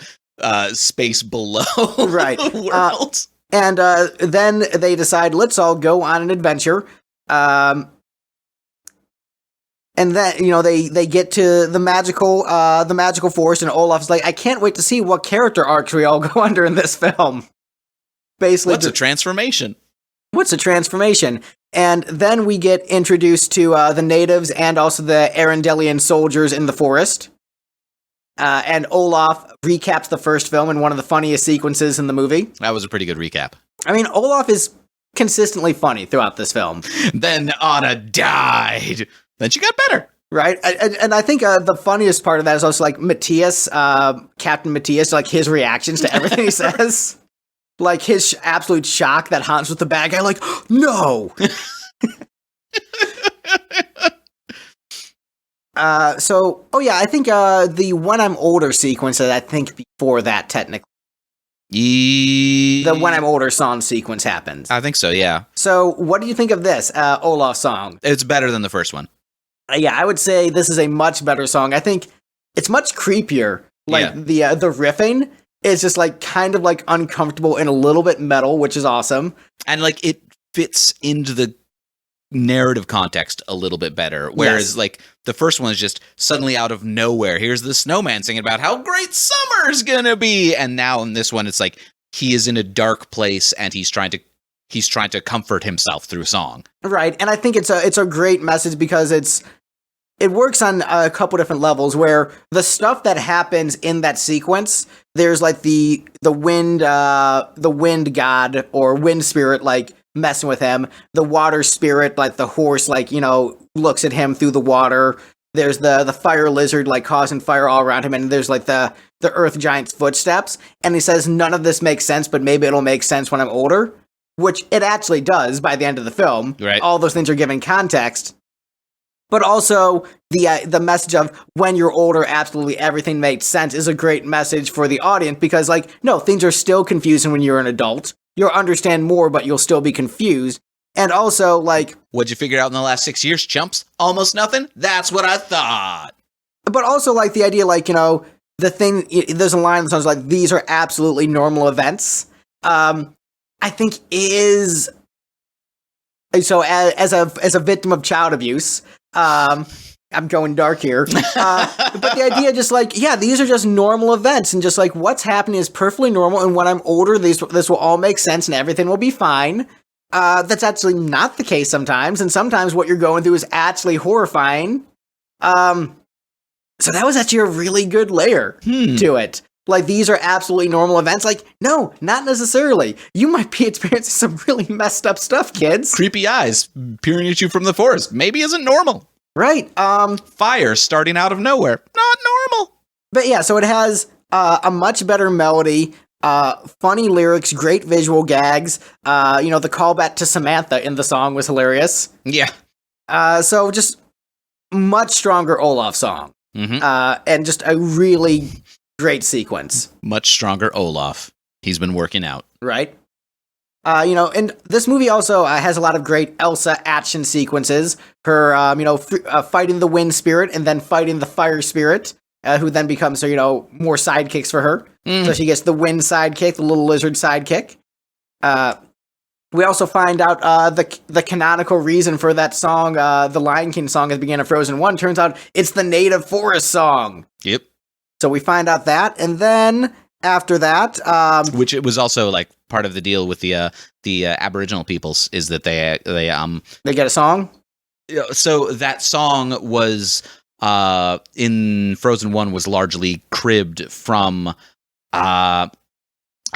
space below right. the world. And then they decide, let's all go on an adventure. And then, they get to the magical forest, and Olaf's like, I can't wait to see what character arcs we all go under in this film. Basically, what's a transformation? What's a transformation? And then we get introduced to the natives and also the Arendelian soldiers in the forest. And Olaf recaps the first film in one of the funniest sequences in the movie. That was a pretty good recap. I mean, Olaf is consistently funny throughout this film. Then Anna died. Then she got better. Right? And I think the funniest part of that is also, like, Matthias, Captain Matthias, like, his reactions to everything he says. Like, his absolute shock that Hans with the bad guy, like, no! I think the When I'm Older sequence, I think before that, technically. The When I'm Older song sequence happens. I think so, yeah. So, what do you think of this Olaf song? It's better than the first one. Yeah, I would say this is a much better song. I think it's much creepier. Like, the riffing is just, like, kind of, like, uncomfortable and a little bit metal, which is awesome. And, like, it fits into the narrative context a little bit better. Whereas, like, the first one is just suddenly out of nowhere. Here's the snowman singing about how great summer's gonna be. And now in this one, it's like he is in a dark place and he's trying to comfort himself through song. Right. And I think it's a great message because it works on a couple different levels where the stuff that happens in that sequence, there's like the wind god or wind spirit, like, messing with him. The water spirit, like the horse, like, looks at him through the water. There's the fire lizard, like, causing fire all around him. And there's like the earth giant's footsteps. And he says, none of this makes sense, but maybe it'll make sense when I'm older, which it actually does by the end of the film. Right. All those things are given context. But also, the message of when you're older, absolutely everything makes sense is a great message for the audience because, like, no, things are still confusing when you're an adult. You'll understand more, but you'll still be confused. And also, like... What'd you figure out in the last 6 years, chumps? Almost nothing? That's what I thought. But also, like, the idea, like, the thing... There's a line that sounds like, these are absolutely normal events. I think is... So, as a victim of child abuse... I'm going dark here. But the idea just like, yeah, these are just normal events and just like what's happening is perfectly normal. And when I'm older, this will all make sense and everything will be fine. That's actually not the case sometimes. And sometimes what you're going through is actually horrifying. So that was actually a really good layer to it. Like, these are absolutely normal events. Like, no, not necessarily. You might be experiencing some really messed up stuff, kids. Creepy eyes peering at you from the forest. Maybe isn't normal. Right. Fire starting out of nowhere. Not normal. But yeah, so it has a much better melody, funny lyrics, great visual gags. The callback to Samantha in the song was hilarious. Yeah. So just much stronger Olaf song. Mm-hmm. And just a really great sequence. Much stronger Olaf. He's been working out. Right. And this movie also has a lot of great Elsa action sequences. Her, fighting the wind spirit and then fighting the fire spirit, who then becomes, more sidekicks for her. So she gets the wind sidekick, the little lizard sidekick. We also find out the canonical reason for that song, the Lion King song at the beginning of Frozen 1. Turns out it's the native forest song. Yep. So we find out that, and then after that, which it was also like part of the deal with the Aboriginal peoples is that they get a song. So that song was in Frozen 1 was largely cribbed from I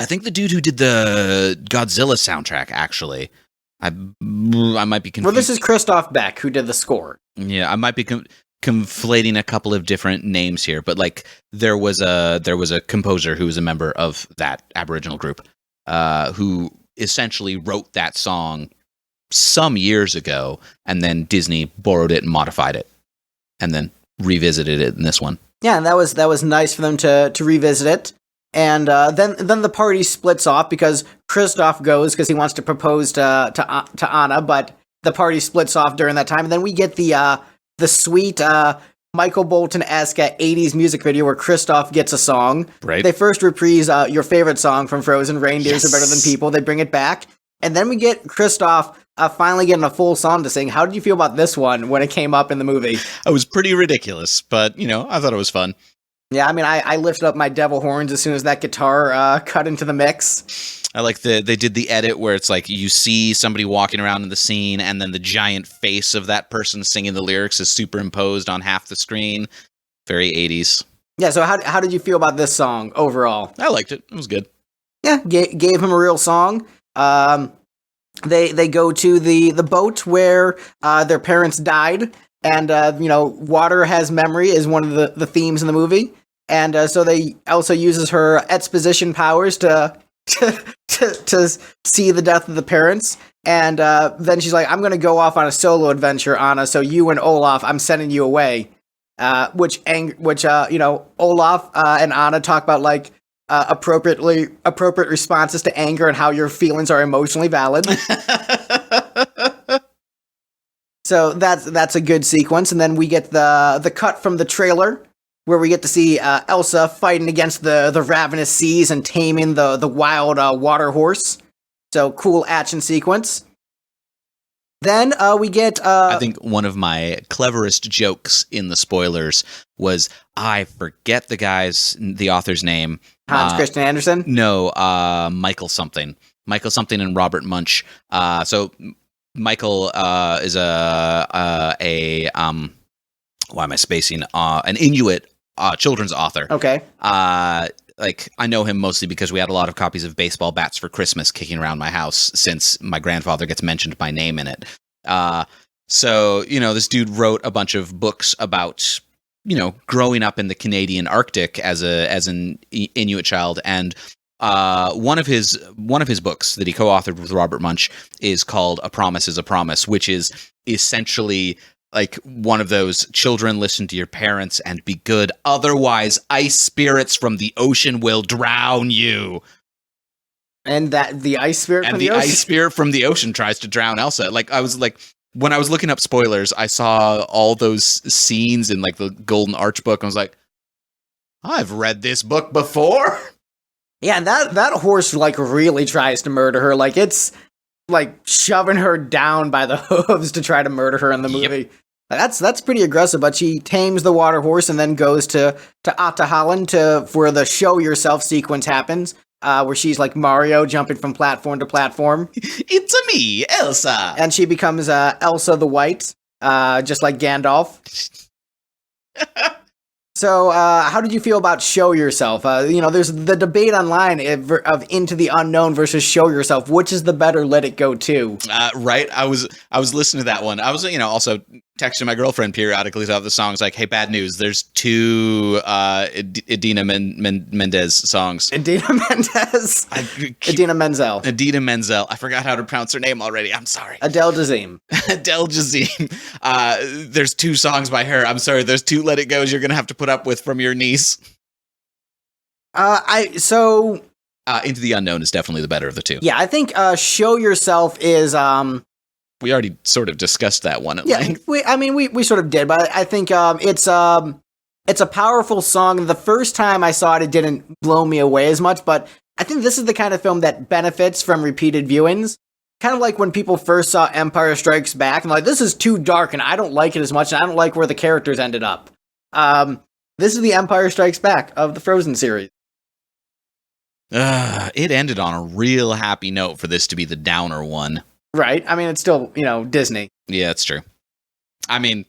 think the dude who did the Godzilla soundtrack. Actually, I might be confused. Well, this is Christoph Beck who did the score. Yeah, I might be conflating a couple of different names here, but like there was a composer who was a member of that Aboriginal group who essentially wrote that song some years ago, and then Disney borrowed it and modified it, and then revisited it in this one. Yeah, and that was nice for them to revisit it. And then the party splits off because Kristoff goes because he wants to propose to Anna, but the party splits off during that time. And then we get the sweet Michael Bolton-esque 80s music video where Kristoff gets a song. Right. They first reprise your favorite song from Frozen, Reindeers Are Better Than People. They bring it back. And then we get Kristoff finally getting a full song to sing. How did you feel about this one when it came up in the movie? It was pretty ridiculous, but, I thought it was fun. Yeah, I mean, I lifted up my devil horns as soon as that guitar cut into the mix. I like they did the edit where it's like you see somebody walking around in the scene and then the giant face of that person singing the lyrics is superimposed on half the screen. Very 80s. Yeah, so how did you feel about this song overall? I liked it. It was good. Yeah, gave him a real song. They go to the boat where their parents died, and water has memory is one of the themes in the movie, and so they also uses her exposition powers to see the death of the parents, and then she's like, "I'm gonna go off on a solo adventure, Anna. So you and Olaf, I'm sending you away." Which Olaf and Anna talk about like. Appropriate responses to anger and how your feelings are emotionally valid. So that's a good sequence, and then we get the cut from the trailer where we get to see Elsa fighting against the ravenous seas and taming the wild water horse. So cool action sequence. Then we get... I think one of my cleverest jokes in the spoilers was, I forget the author's name. Hans Christian Andersen? No, Michael something. Michael something and Robert Munch. So Michael is why am I spacing? An Inuit children's author. Okay. I know him mostly because we had a lot of copies of Baseball Bats for Christmas kicking around my house since my grandfather gets mentioned by name in it. So, this dude wrote a bunch of books about, growing up in the Canadian Arctic as an Inuit child. And one of his books that he co-authored with Robert Munch is called A Promise is a Promise, which is essentially like one of those children, listen to your parents and be good. Otherwise, ice spirits from the ocean will drown you. And that the ice spirit from the ocean? Ice spirit from the ocean tries to drown Elsa. When I was looking up spoilers, I saw all those scenes in like the Golden Arch book. I was like, I've read this book before. Yeah, and that horse like really tries to murder her. Like it's like shoving her down by the hooves to try to murder her in the movie. Yep. That's pretty aggressive, but she tames the water horse and then goes to Ahtohallan where the show yourself sequence happens, where she's like Mario jumping from platform to platform. It's me, Elsa! And she becomes Elsa the White, just like Gandalf. So, how did you feel about Show Yourself? There's the debate online of Into the Unknown versus Show Yourself. Which is the better Let It Go to? Right. I was listening to that one. I was, also texting my girlfriend periodically about the songs like, hey, bad news. There's two Idina Menzel songs. Idina Menzel. Idina Menzel. Idina Menzel. I forgot how to pronounce her name already. I'm sorry. Adele Dazeem. Adele Dazeem. There's two songs by her. I'm sorry. There's two Let It Go's you're going to have to put up with from your niece. Into the Unknown is definitely the better of the two. Yeah, I think Show Yourself is we already sort of discussed that one at length. We sort of did, but I think it's a powerful song. The first time I saw it, it didn't blow me away as much, but I think this is the kind of film that benefits from repeated viewings. Kind of like when people first saw Empire Strikes Back, and like, this is too dark, and I don't like it as much, and I don't like where the characters ended up. This is the Empire Strikes Back of the Frozen series. It ended on a real happy note for this to be the downer one. Right. I mean, it's still, Disney. Yeah, that's true. I mean,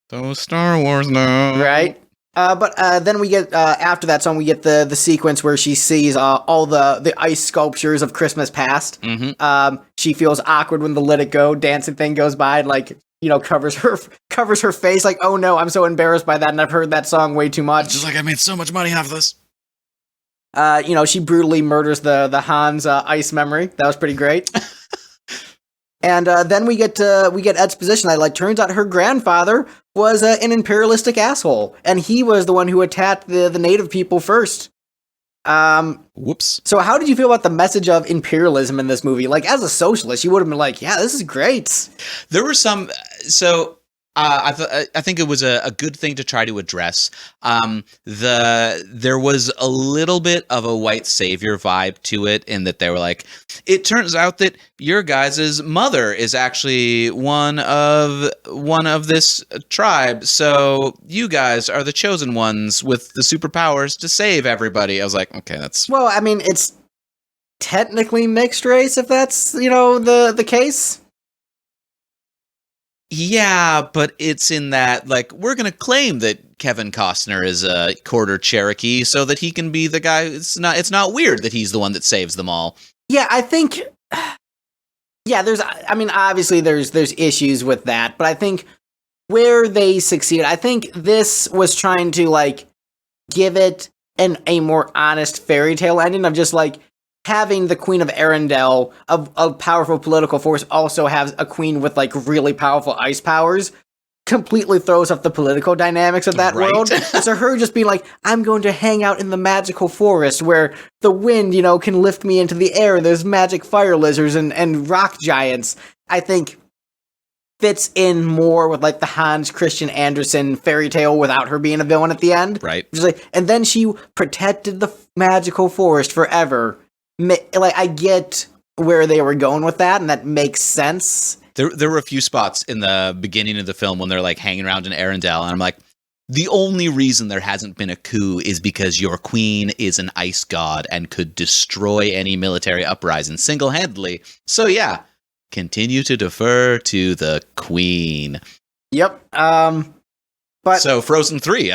those Star Wars now. Right. But then we get, after that song, we get the sequence where she sees all the ice sculptures of Christmas past. Mm-hmm. She feels awkward when the Let It Go dancing thing goes by and, like, covers her face. Like, oh no, I'm so embarrassed by that, and I've heard that song way too much. Just like, I made so much money off this. She brutally murders the Hans ice memory. That was pretty great. And then we get exposition that, like, turns out her grandfather was an imperialistic asshole, and he was the one who attacked the native people first. Whoops. So how did you feel about the message of imperialism in this movie? Like, as a socialist, you would have been like, yeah, this is great. There were some. So I think it was a good thing to try to address. There was a little bit of a white savior vibe to it, in that they were like, it turns out that your guys' mother is actually one of this tribe, so you guys are the chosen ones with the superpowers to save everybody. I was like, okay, that's... Well, I mean, it's technically mixed race, if that's, the case. Yeah, but it's in that, like, we're going to claim that Kevin Costner is a quarter Cherokee so that he can be the guy. It's not weird that he's the one that saves them all. Yeah, I think... Yeah, obviously there's issues with that, but I think where they succeeded, I think this was trying to, like, give it a more honest fairy tale ending of just, like, having the Queen of Arendelle, a powerful political force, also have a queen with, like, really powerful ice powers, completely throws off the political dynamics of that Right. world. So her just being like, I'm going to hang out in the magical forest where the wind, can lift me into the air. There's magic fire lizards and rock giants. I think fits in more with, like, the Hans Christian Andersen fairy tale without her being a villain at the end. Right. Just like, and then she protected the magical forest forever. Like, I get where they were going with that, and that makes sense. There were a few spots in the beginning of the film when they're, like, hanging around in Arendelle, and I'm like, the only reason there hasn't been a coup is because your queen is an ice god and could destroy any military uprising single-handedly. So yeah, continue to defer to the queen. Yep. But so Frozen 3,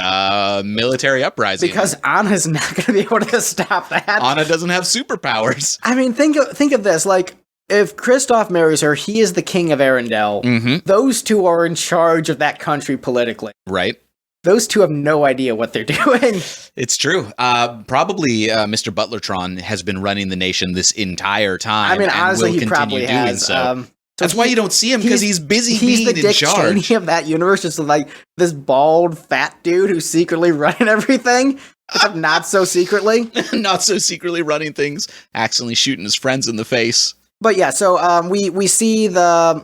military uprising. Because Anna's not going to be able to stop that. Anna doesn't have superpowers. I mean, think of this. Like, if Kristoff marries her, he is the king of Arendelle. Mm-hmm. Those two are in charge of that country politically. Right. Those two have no idea what they're doing. It's true. Probably Mr. Butlertron has been running the nation this entire time. I mean, and honestly, will he probably continue doing has. so. That's why you don't see him, because he's busy being the Dick in charge. Cheney of that universe, just like this bald, fat dude who's secretly running everything. Except not so secretly. Not so secretly running things, accidentally shooting his friends in the face. But yeah, so we see the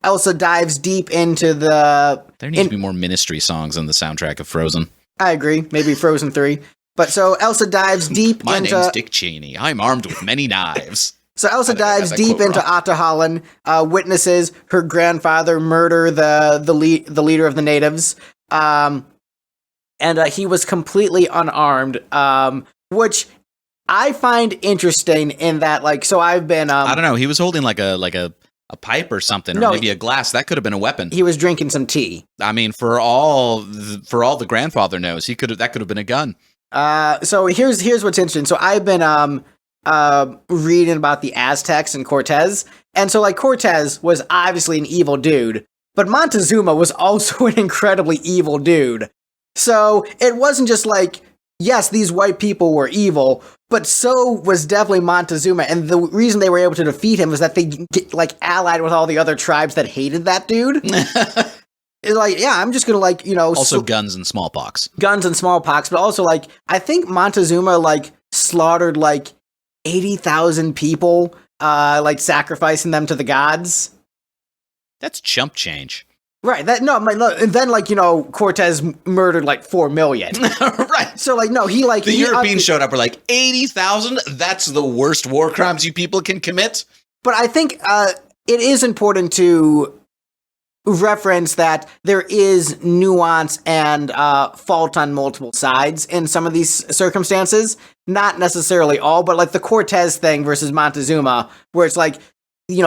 Elsa dives deep into the... There needs to be more Ministry songs on the soundtrack of Frozen. I agree. Maybe Frozen 3. But so Elsa dives deep My into... name's Dick Cheney. I'm armed with many knives. So Elsa I dives got that deep quote into wrong. Ahtohallan, witnesses her grandfather murder the leader of the natives, and he was completely unarmed, which I find interesting in that, like, so I've been... I don't know. He was holding like a pipe or something, No, or maybe a glass. That could have been a weapon. He was drinking some tea. I mean, for all the grandfather knows, that could have been a gun. So here's what's interesting. So I've been reading about the Aztecs and Cortez, and so, like, Cortez was obviously an evil dude, but Montezuma was also an incredibly evil dude. So it wasn't just like, yes, these white people were evil, but so was definitely Montezuma, and the reason they were able to defeat him was that they allied with all the other tribes that hated that dude. It's like, yeah, I'm just gonna, like, Also, guns and smallpox. guns and smallpox, but also, like, I think Montezuma, like, slaughtered, like, 80,000 people, like, sacrificing them to the gods. That's chump change. Right, and then, like, Cortez murdered, like, 4 million. Right. So, like, no, he, like... The Europeans showed up, were like, 80,000? That's the worst war crimes you people can commit? But I think it is important to reference that there is nuance and fault on multiple sides in some of these circumstances. Not necessarily all, but, like, the Cortez thing versus Montezuma, where it's like, he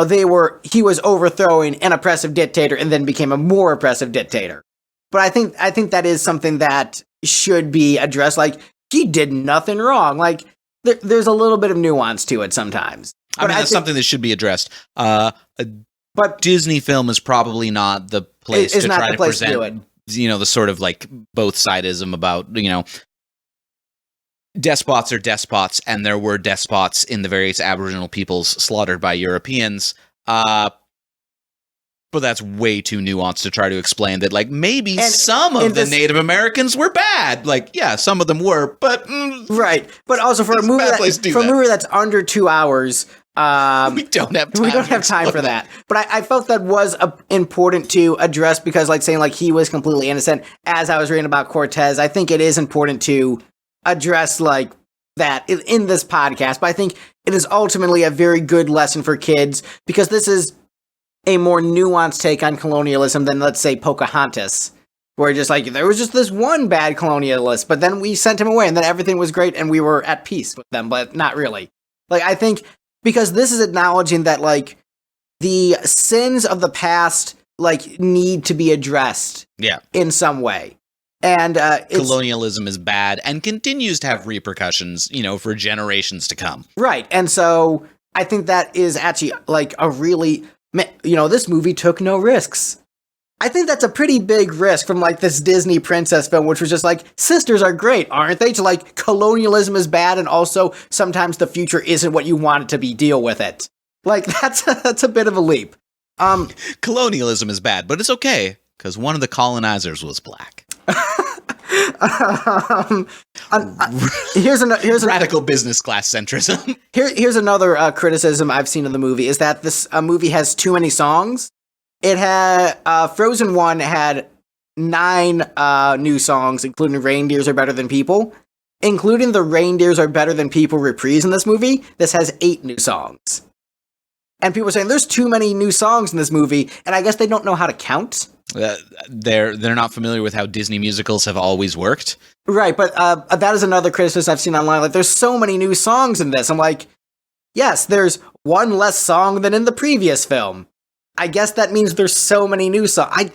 was overthrowing an oppressive dictator and then became a more oppressive dictator. But I think that is something that should be addressed. Like, he did nothing wrong. Like, there's a little bit of nuance to it sometimes. I mean, that's something that should be addressed. But Disney film is probably not the place to try to present, the sort of, like, both-sidism about, despots are despots, and there were despots in the various Aboriginal peoples slaughtered by Europeans. But that's way too nuanced to try to explain that, like, maybe And some in of the this- Native Americans were bad. Like, yeah, some of them were, but Right. But also for a It's a movie bad place to do that. that's under 2 hours, we don't have time. we don't to have time for explore that. But I felt that was important to address because, like, saying like he was completely innocent. As I was reading about Cortez, I think it is important to address like that in this podcast. But I think it is ultimately a very good lesson for kids because this is a more nuanced take on colonialism than, let's say, Pocahontas, where just like there was just this one bad colonialist, but then we sent him away, and then everything was great, and we were at peace with them. But not really. Like I think because this is acknowledging that like the sins of the past like need to be addressed, Yeah. in some way, and Colonialism is bad and continues to have repercussions, for generations to come. right. And so I think that is actually like a really, this movie took no risks. I think that's a pretty big risk from like this Disney princess film, which was just like, sisters are great, aren't they? To like, colonialism is bad, and also sometimes the future isn't what you want it to be. Deal with it. Like that's a bit of a leap. Colonialism is bad, but it's okay because one of the colonizers was black. Here's Radical business class centrism. Here's another criticism I've seen of the movie is that this movie has too many songs. It had Frozen 1 had 9 new songs, including Reindeers Are Better Than People. Including the Reindeers Are Better Than People reprise in this movie, this has 8 new songs. And people are saying there's too many new songs in this movie, and I guess they don't know how to count. They're not familiar with how Disney musicals have always worked. Right, but that is another criticism I've seen online. Like, there's so many new songs in this. I'm like, yes, there's one less song than in the previous film. I guess that means there's so many new songs.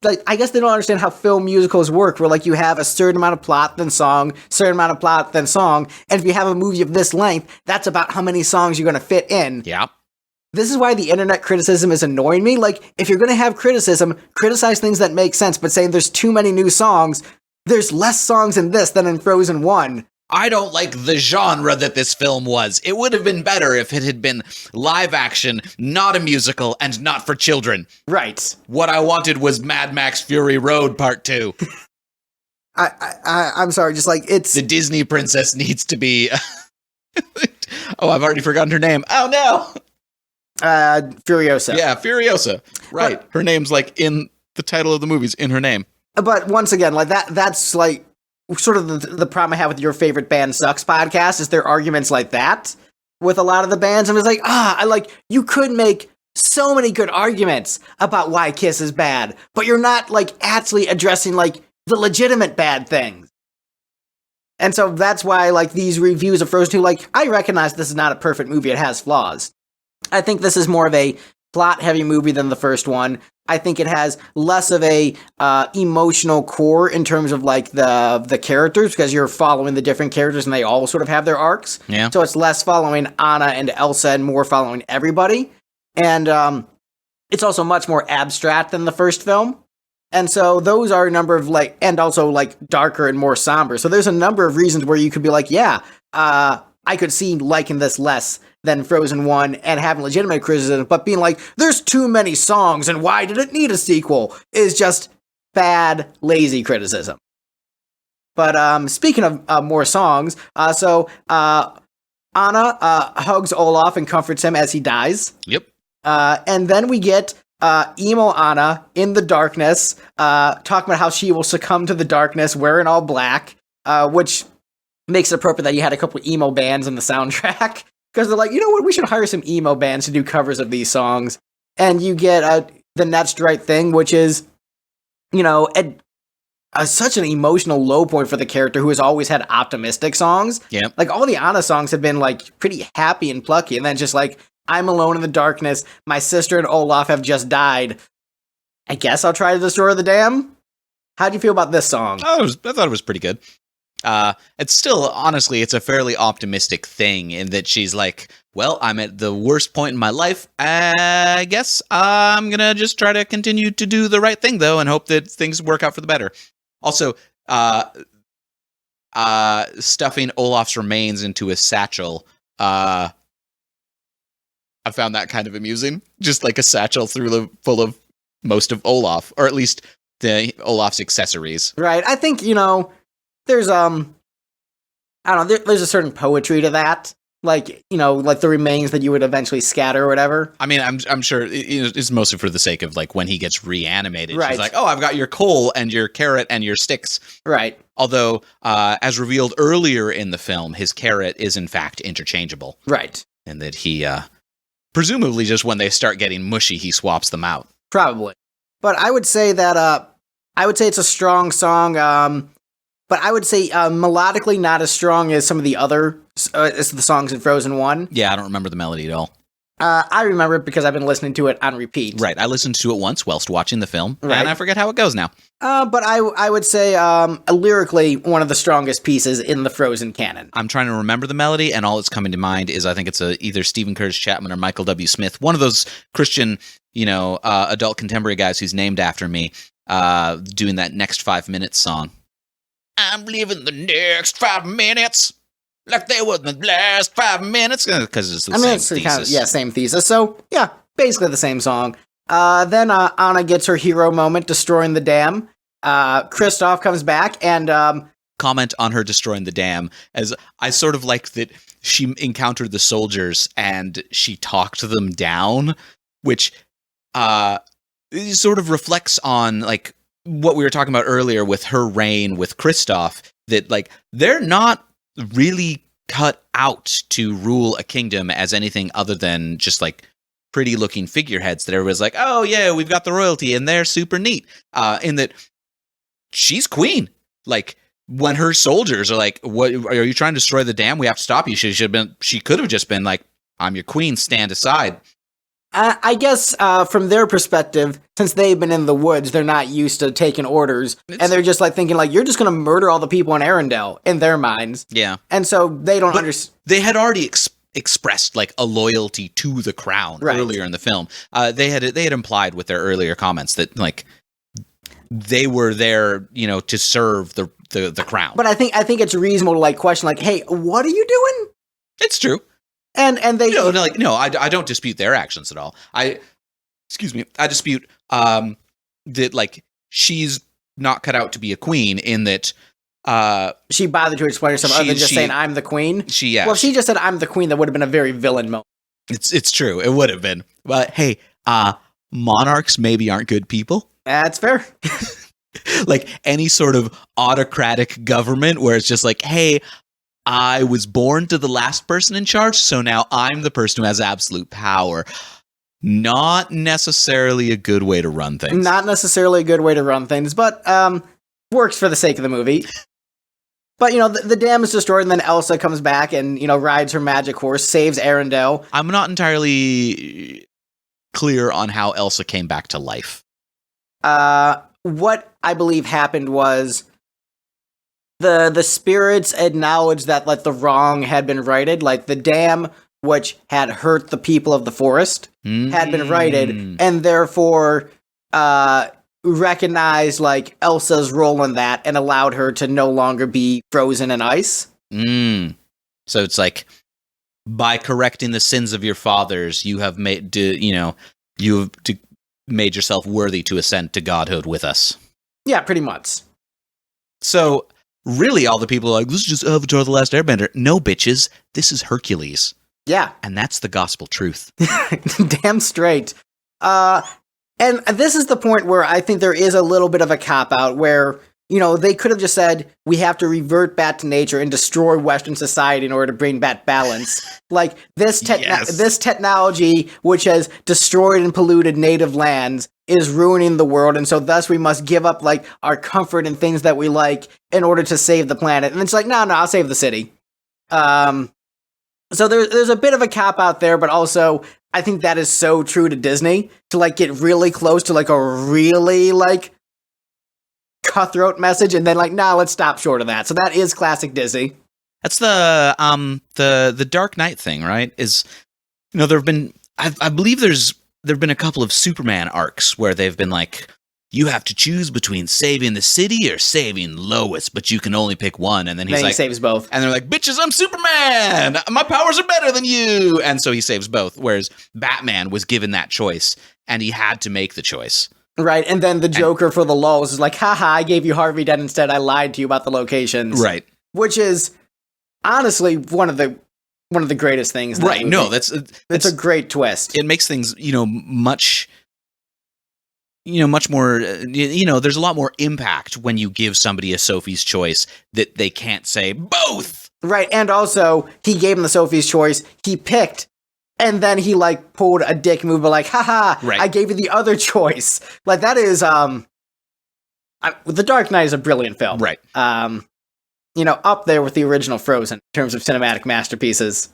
I guess they don't understand how film musicals work, where like you have a certain amount of plot, then song, certain amount of plot, then song, and if you have a movie of this length, that's about how many songs you're going to fit in. Yeah. This is why the internet criticism is annoying me. Like, if you're going to have criticism, criticize things that make sense, but saying there's too many new songs, there's less songs in this than in Frozen 1. I don't like the genre that this film was. It would have been better if it had been live action, not a musical, and not for children. Right. What I wanted was Mad Max Fury Road Part 2. I'm sorry, just like, it's... The Disney princess needs to be... Oh, I've already forgotten her name. Oh, no! Furiosa. Yeah, Furiosa. Right. But, her name's like in the title of the movie's in her name. But once again, like that's like sort of the problem I have with Your Favorite Band Sucks podcast is their arguments like that with a lot of the bands. And it's like, you could make so many good arguments about why Kiss is bad, but you're not like actually addressing like the legitimate bad things. And so that's why like these reviews of Frozen 2, like I recognize this is not a perfect movie. It has flaws. I think this is more of a plot-heavy movie than the first one. I think it has less of a emotional core in terms of like the characters, because you're following the different characters and they all sort of have their arcs. Yeah. So it's less following Anna and Elsa and more following everybody. And it's also much more abstract than the first film. And so those are a number of like, and also like darker and more somber. So there's a number of reasons where you could be like, yeah, I could see liking this less than Frozen 1 and having legitimate criticism, but being like, there's too many songs and why did it need a sequel is just bad, lazy criticism. But speaking of more songs, Anna hugs Olaf and comforts him as he dies. Yep. And then we get emo Anna in the darkness, talking about how she will succumb to the darkness wearing all black, which makes it appropriate that you had a couple emo bands in the soundtrack. Because they're like, you know what, we should hire some emo bands to do covers of these songs. And you get The Next Right Thing, which is, such an emotional low point for the character who has always had optimistic songs. Yeah. Like, all the Anna songs have been, like, pretty happy and plucky. And then just, like, I'm alone in the darkness. My sister and Olaf have just died. I guess I'll try to destroy the dam? How do you feel about this song? I thought it was pretty good. It's still, honestly, it's a fairly optimistic thing in that she's like, well, I'm at the worst point in my life. I guess I'm gonna just try to continue to do the right thing, though, and hope that things work out for the better. Also, stuffing Olaf's remains into a satchel, I found that kind of amusing. Just like a satchel full of most of Olaf, or at least the Olaf's accessories. Right. I think, there's I don't know, there's a certain poetry to that. Like, like the remains that you would eventually scatter or whatever. I mean, I'm sure it's mostly for the sake of like when he gets reanimated. Right. She's like, oh, I've got your coal and your carrot and your sticks. Right. Although, as revealed earlier in the film, his carrot is in fact interchangeable. Right. And that he, presumably just when they start getting mushy, he swaps them out. Probably. But I would say that, it's a strong song, but I would say melodically not as strong as some of the other as the songs in Frozen 1. Yeah, I don't remember the melody at all. I remember it because I've been listening to it on repeat. Right, I listened to it once whilst watching the film, Right. and I forget how it goes now. But I would say lyrically one of the strongest pieces in the Frozen canon. I'm trying to remember the melody, and all that's coming to mind is I think it's either Stephen Curtis Chapman or Michael W. Smith, one of those Christian, adult contemporary guys who's named after me, doing that Next 5 Minutes song. I'm living the next 5 minutes like they were the last 5 minutes, because it's the same thesis. Kind of, same thesis. So yeah, basically the same song. Then Anna gets her hero moment, destroying the dam. Kristoff comes back and comment on her destroying the dam, as I sort of like that she encountered the soldiers and she talked them down, which sort of reflects on like what we were talking about earlier with her reign with Kristoff, that like they're not really cut out to rule a kingdom as anything other than just like pretty looking figureheads that everybody's like, oh yeah, we've got the royalty and they're super neat. In that she's queen. Like when her soldiers are like, what are you trying to destroy the dam? We have to stop you. She could have just been like, I'm your queen, stand aside. I guess from their perspective, since they've been in the woods, they're not used to taking orders, and they're just like thinking like, you're just going to murder all the people in Arendelle in their minds. Yeah. And so they don't understand. They had already expressed like a loyalty to the crown earlier in the film. They had implied with their earlier comments that like they were there, to serve the crown. But I think it's reasonable to like question like, hey, what are you doing? It's true. And they I don't dispute their actions at all. I dispute that like she's not cut out to be a queen, in that she bothered to explain herself other than just saying I'm the queen. Well, if she just said I'm the queen, that would have been a very villain moment. It's true. It would have been. But hey, monarchs maybe aren't good people. That's fair. Like any sort of autocratic government where it's just like, hey, I was born to the last person in charge, so now I'm the person who has absolute power. Not necessarily a good way to run things. Not necessarily a good way to run things, but works for the sake of the movie. But, the dam is destroyed, and then Elsa comes back and, rides her magic horse, saves Arendelle. I'm not entirely clear on how Elsa came back to life. What I believe happened was the spirits acknowledged that like the wrong had been righted, like the dam which had hurt the people of the forest had been righted, and therefore recognized like Elsa's role in that and allowed her to no longer be frozen in ice. So it's like, by correcting the sins of your fathers, you have made made yourself worthy to ascend to godhood with us. Yeah, pretty much. So really, all the people are like, this is just Avatar: The Last Airbender. No, bitches, this is Hercules. Yeah. And that's the gospel truth. Damn straight. And this is the point where I think there is a little bit of a cop-out where, they could have just said, we have to revert back to nature and destroy Western society in order to bring back balance. Like, this technology, which has destroyed and polluted native lands, is ruining the world, and so thus we must give up, like, our comfort and things that we like in order to save the planet. And it's like, no, I'll save the city. So there's a bit of a cop-out there, but also, I think that is so true to Disney, to, like, get really close to, like, a really, like, cutthroat message, and then, like, let's stop short of that. So that is classic Disney. That's the Dark Knight thing, right? Is, there have been, I believe there have been a couple of Superman arcs where they've been like, you have to choose between saving the city or saving Lois, but you can only pick one. And then he saves both. And they're like, bitches, I'm Superman! My powers are better than you! And so he saves both. Whereas Batman was given that choice, and he had to make the choice. Right, and then the Joker for the lulz is like, haha, I gave you Harvey Dent instead, I lied to you about the locations. Right. Which is honestly one of the greatest things. In that Right. movie. No, it's a great twist. It makes things, much more, there's a lot more impact when you give somebody a Sophie's Choice that they can't say both. Right, and also, he gave him the Sophie's Choice, he picked, and then he, like, pulled a dick move, but like, haha, Right. I gave you the other choice. Like, that is, The Dark Knight is a brilliant film. Right. Up there with the original Frozen in terms of cinematic masterpieces.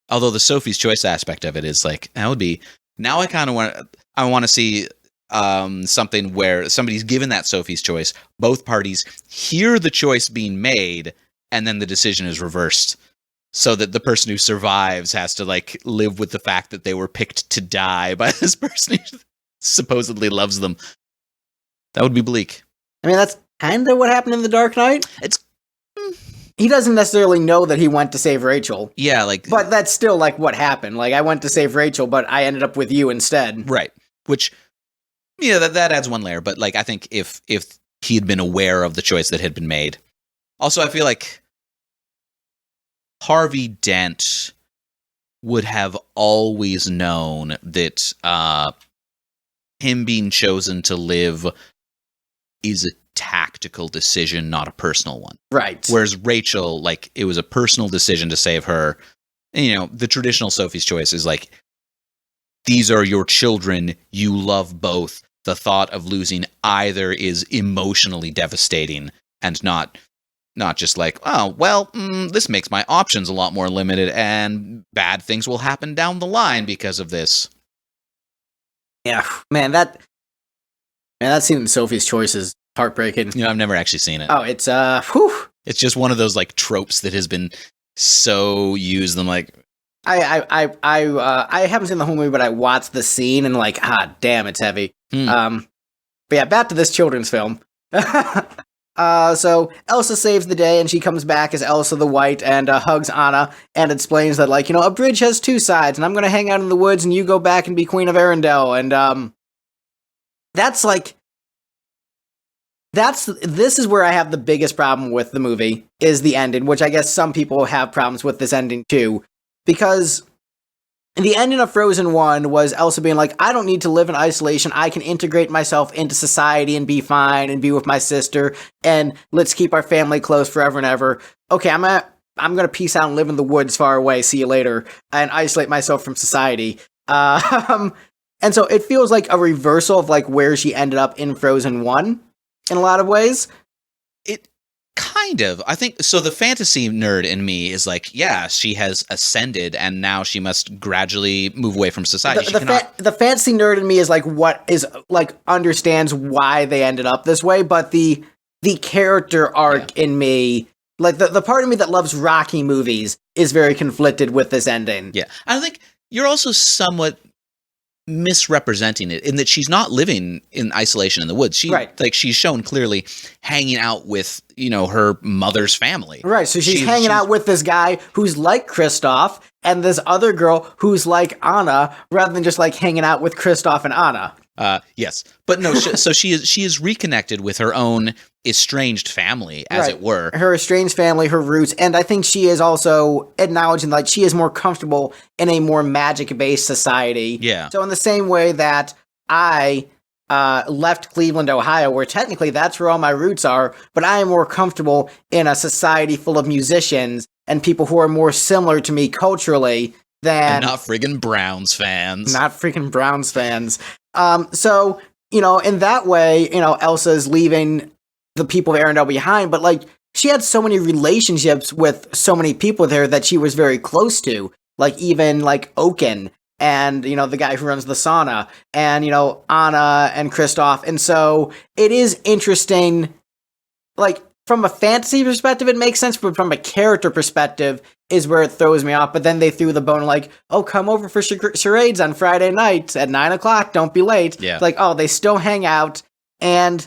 Although the Sophie's Choice aspect of it is like, that would be, now I want to see something where somebody's given that Sophie's Choice, both parties hear the choice being made, and then the decision is reversed. So that the person who survives has to, like, live with the fact that they were picked to die by this person who supposedly loves them. That would be bleak. I mean, that's kind of what happened in The Dark Knight. It's... He doesn't necessarily know that he went to save Rachel. Yeah, like... But that's still, like, what happened. Like, I went to save Rachel, but I ended up with you instead. Right. Which, that adds one layer. But, like, I think if he had been aware of the choice that had been made. Also, I feel like Harvey Dent would have always known that him being chosen to live is a tactical decision, not a personal one. Right. Whereas Rachel, like, it was a personal decision to save her. And, the traditional Sophie's Choice is like, these are your children, you love both. The thought of losing either is emotionally devastating and not just like, oh, well, this makes my options a lot more limited and bad things will happen down the line because of this. Yeah, man, that scene in Sophie's Choice is heartbreaking. I've never actually seen it. Oh, it's, whew. It's just one of those, like, tropes that has been so used. I'm like... I haven't seen the whole movie, but I watched the scene and, like, damn, it's heavy. But yeah, back to this children's film. So Elsa saves the day, and she comes back as Elsa the White and hugs Anna and explains that, like, a bridge has two sides, and I'm gonna hang out in the woods, and you go back and be Queen of Arendelle. And this is where I have the biggest problem with the movie, is the ending, which I guess some people have problems with this ending too, because the ending of Frozen 1 was Elsa being like, I don't need to live in isolation, I can integrate myself into society and be fine and be with my sister, and let's keep our family close forever and ever. Okay, I'm gonna peace out and live in the woods far away, see you later, and isolate myself from society. And so it feels like a reversal of, like, where she ended up in Frozen 1, in a lot of ways. It kind of. I think, so the fantasy nerd in me is like, yeah, she has ascended and now she must gradually move away from society. The fantasy nerd in me is like, what is, like, understands why they ended up this way, but the character arc in me, like, the part of me that loves Rocky movies is very conflicted with this ending. Yeah. I think you're also somewhat misrepresenting it in that she's not living in isolation in the woods. Like, she's shown clearly hanging out with, her mother's family. Right. So she's hanging out with this guy who's like Kristoff and this other girl who's like Anna, rather than just, like, hanging out with Kristoff and Anna. Yes, but no. So she is reconnected with her own estranged family, as it were. Her estranged family, her roots, and I think she is also acknowledging, like, she is more comfortable in a more magic-based society. Yeah. So in the same way that I left Cleveland, Ohio, where technically that's where all my roots are, but I am more comfortable in a society full of musicians and people who are more similar to me culturally than... And not friggin' Browns fans. Not freaking Browns fans. So, in that way, Elsa is leaving the people of Arendelle behind, but, like, she had so many relationships with so many people there that she was very close to, like, even, like, Oaken and, the guy who runs the sauna and, Anna and Kristoff. And so it is interesting, like, from a fantasy perspective, it makes sense, but from a character perspective is where it throws me off. But then they threw the bone, like, oh, come over for charades on Friday night at 9:00. Don't be late. Yeah. Like, oh, they still hang out. And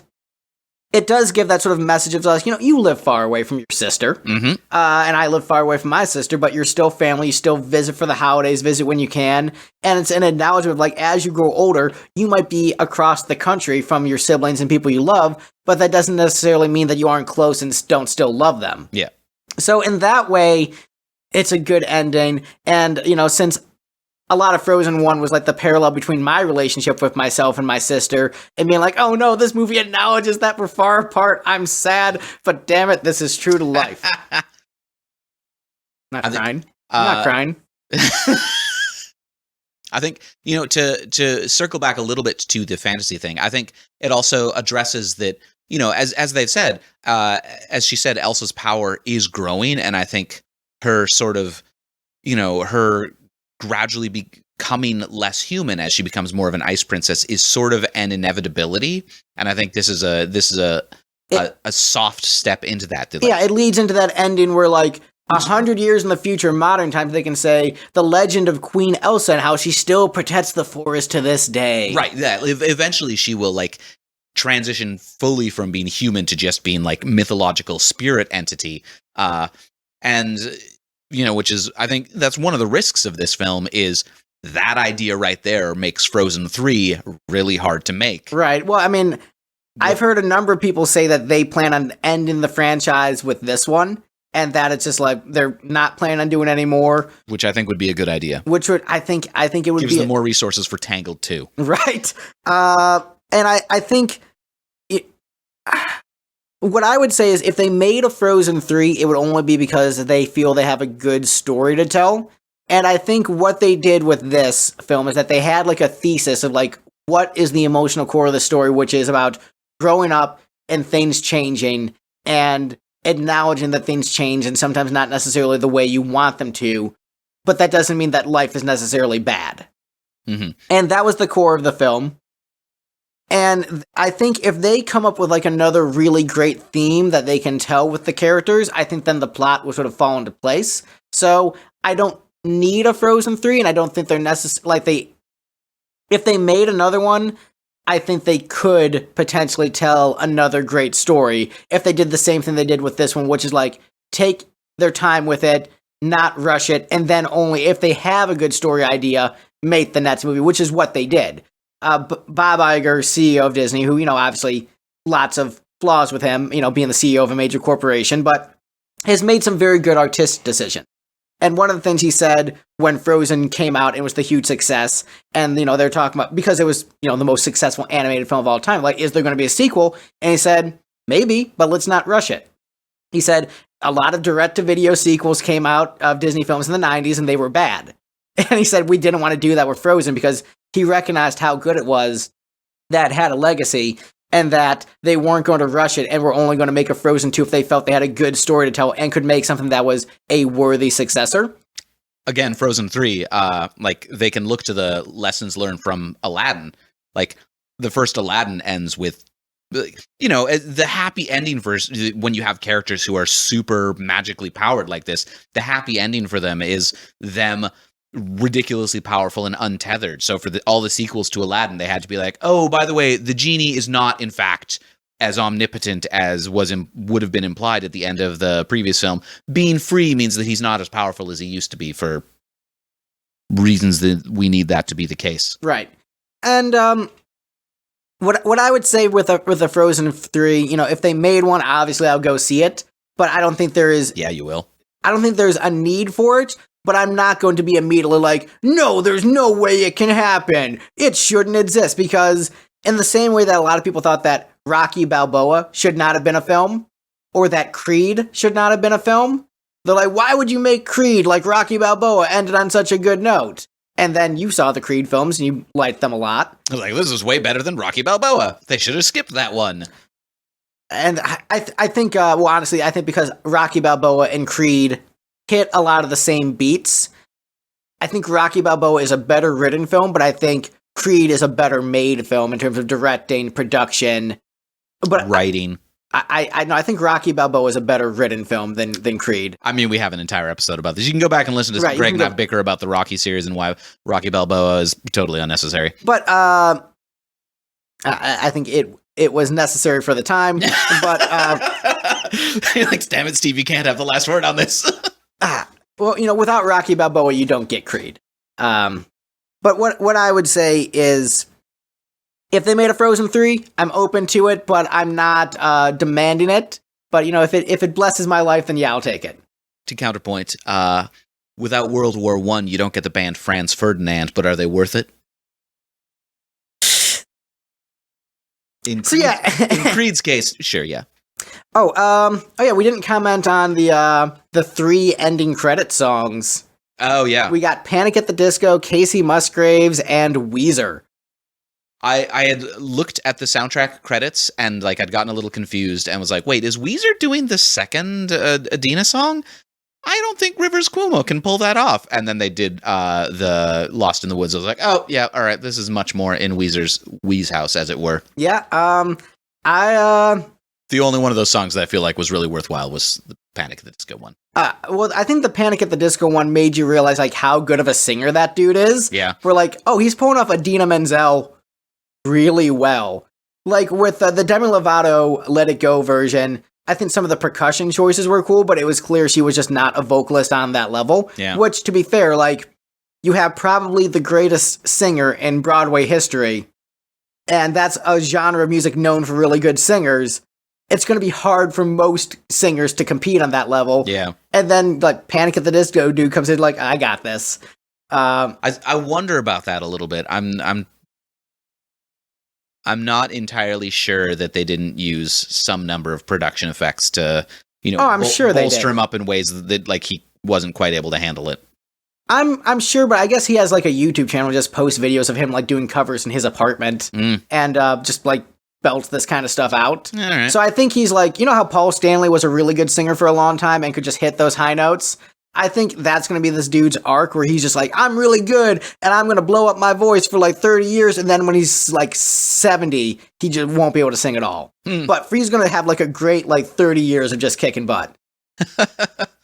it does give that sort of message of like, you live far away from your sister, Mm-hmm. and I live far away from my sister, but you're still family. You still visit for the holidays, visit when you can, and it's an acknowledgement of like, as you grow older, you might be across the country from your siblings and people you love, but that doesn't necessarily mean that you aren't close and don't still love them. Yeah. So in that way, it's a good ending, and since a lot of Frozen 1 was like the parallel between my relationship with myself and my sister, and being like, oh no, this movie acknowledges that we're far apart. I'm sad, but damn it, this is true to life. Not crying. I'm not crying. I think, to circle back a little bit to the fantasy thing, I think it also addresses that, as they've said, as she said, Elsa's power is growing, and I think her sort of, her gradually becoming less human as she becomes more of an ice princess is sort of an inevitability, and I think this is a soft step into that. It leads into that ending where like 100 years in the future, modern times, they can say the legend of Queen Elsa and how she still protects the forest to this day. Right. Yeah. Eventually, she will like transition fully from being human to just being like mythological spirit entity, and. Which is, I think that's one of the risks of this film is that idea right there makes Frozen 3 really hard to make. Right. Well, I mean, I've heard a number of people say that they plan on ending the franchise with this one, and that it's just like they're not planning on doing any more. Which I think would be a good idea. Which would, I think it would gives them more resources for Tangled 2. Right. And I think what I would say is if they made a Frozen 3, it would only be because they feel they have a good story to tell. And I think what they did with this film is that they had like a thesis of like, what is the emotional core of the story, which is about growing up and things changing and acknowledging that things change and sometimes not necessarily the way you want them to. But that doesn't mean that life is necessarily bad. Mm-hmm. And that was the core of the film. And I think if they come up with like another really great theme that they can tell with the characters, I think then the plot will sort of fall into place. So I don't need a Frozen 3, and I don't think they're necessary. If they made another one, I think they could potentially tell another great story if they did the same thing they did with this one, which is like take their time with it, not rush it, and then only if they have a good story idea, make the next movie, which is what they did. Bob Iger, CEO of Disney, who, obviously lots of flaws with him, being the CEO of a major corporation, but has made some very good artistic decisions. And one of the things he said when Frozen came out and was the huge success, and, they're talking about, because it was, the most successful animated film of all time, like, is there going to be a sequel? And he said, maybe, but let's not rush it. He said, a lot of direct-to-video sequels came out of Disney films in the 90s, and they were bad. And he said, we didn't want to do that with Frozen because he recognized how good it was, that had a legacy, and that they weren't going to rush it and were only going to make a Frozen 2 if they felt they had a good story to tell and could make something that was a worthy successor. Again, Frozen 3, like they can look to the lessons learned from Aladdin. Like the first Aladdin ends with, the happy ending for when you have characters who are super magically powered like this, the happy ending for them is them ridiculously powerful and untethered. So for all the sequels to Aladdin, they had to be like, oh, by the way, the genie is not in fact as omnipotent as would have been implied at the end of the previous film. Being free means that he's not as powerful as he used to be for reasons that we need that to be the case. Right. And what I would say with a Frozen 3, if they made one, obviously I'll go see it, but I don't think there is. Yeah, you will. I don't think there's a need for it. But I'm not going to be immediately like, no, there's no way it can happen. It shouldn't exist. Because in the same way that a lot of people thought that Rocky Balboa should not have been a film, or that Creed should not have been a film, they're like, why would you make Creed like Rocky Balboa ended on such a good note? And then you saw the Creed films and you liked them a lot. I was like, this is way better than Rocky Balboa. They should have skipped that one. And I think, honestly, I think because Rocky Balboa and Creed hit a lot of the same beats. I think Rocky Balboa is a better written film, but I think Creed is a better made film in terms of directing, production, but writing. I think Rocky Balboa is a better written film than Creed. I mean, we have an entire episode about this. You can go back and listen to Greg and I bicker about the Rocky series and why Rocky Balboa is totally unnecessary. But I think it was necessary for the time. But You're like, damn it, Steve, you can't have the last word on this. well, without Rocky Balboa, you don't get Creed. But what I would say is, if they made a Frozen 3, I'm open to it, but I'm not demanding it. But if it blesses my life, then yeah, I'll take it. To counterpoint, without World War I, you don't get the band Franz Ferdinand, but are they worth it? In Creed's case, sure, yeah. Oh yeah, we didn't comment on the 3 ending credit songs. Oh yeah, we got Panic at the Disco, Casey Musgraves, and Weezer. I had looked at the soundtrack credits and I'd gotten a little confused and was like, wait, is Weezer doing the second Adina song? I don't think Rivers Cuomo can pull that off. And then they did the Lost in the Woods. I was like, oh yeah, all right, this is much more in Weezer's House, as it were. Yeah, the only one of those songs that I feel like was really worthwhile was the Panic at the Disco one. Well, I think the Panic at the Disco one made you realize how good of a singer that dude is. Yeah. We're oh, he's pulling off Idina Menzel really well. With the Demi Lovato Let It Go version, I think some of the percussion choices were cool, but it was clear she was just not a vocalist on that level. Yeah. Which, to be fair, you have probably the greatest singer in Broadway history, and that's a genre of music known for really good singers. It's going to be hard for most singers to compete on that level. Yeah. And then, Panic at the Disco dude comes in I got this. I wonder about that a little bit. I'm not entirely sure that they didn't use some number of production effects to, I'm sure they bolster did. him up in ways that he wasn't quite able to handle it. I'm sure, but I guess he has a YouTube channel, just posts videos of him doing covers in his apartment and just belts this kind of stuff out. All right. So I think he's how Paul Stanley was a really good singer for a long time and could just hit those high notes. I think that's going to be this dude's arc where he's just I'm really good and I'm going to blow up my voice for 30 years. And then when he's 70, he just won't be able to sing at all. But he's going to have a great 30 years of just kicking butt.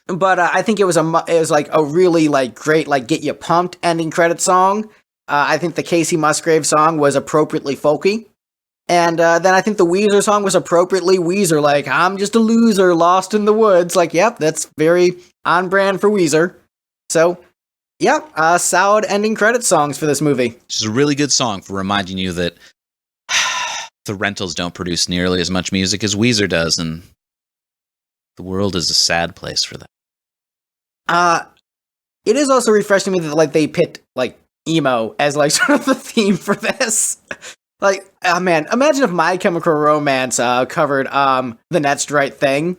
But I think it was a really great get you pumped ending credit song. I think the Casey Musgrave song was appropriately folky. And then I think the Weezer song was appropriately Weezer, I'm just a loser lost in the woods. Yep, that's very on brand for Weezer. So, yep, solid ending credit songs for this movie. Which is a really good song for reminding you that the Rentals don't produce nearly as much music as Weezer does, and the world is a sad place for that. It is also refreshing to me that they picked emo as sort of the theme for this. Oh man, imagine if My Chemical Romance covered The Next Right Thing.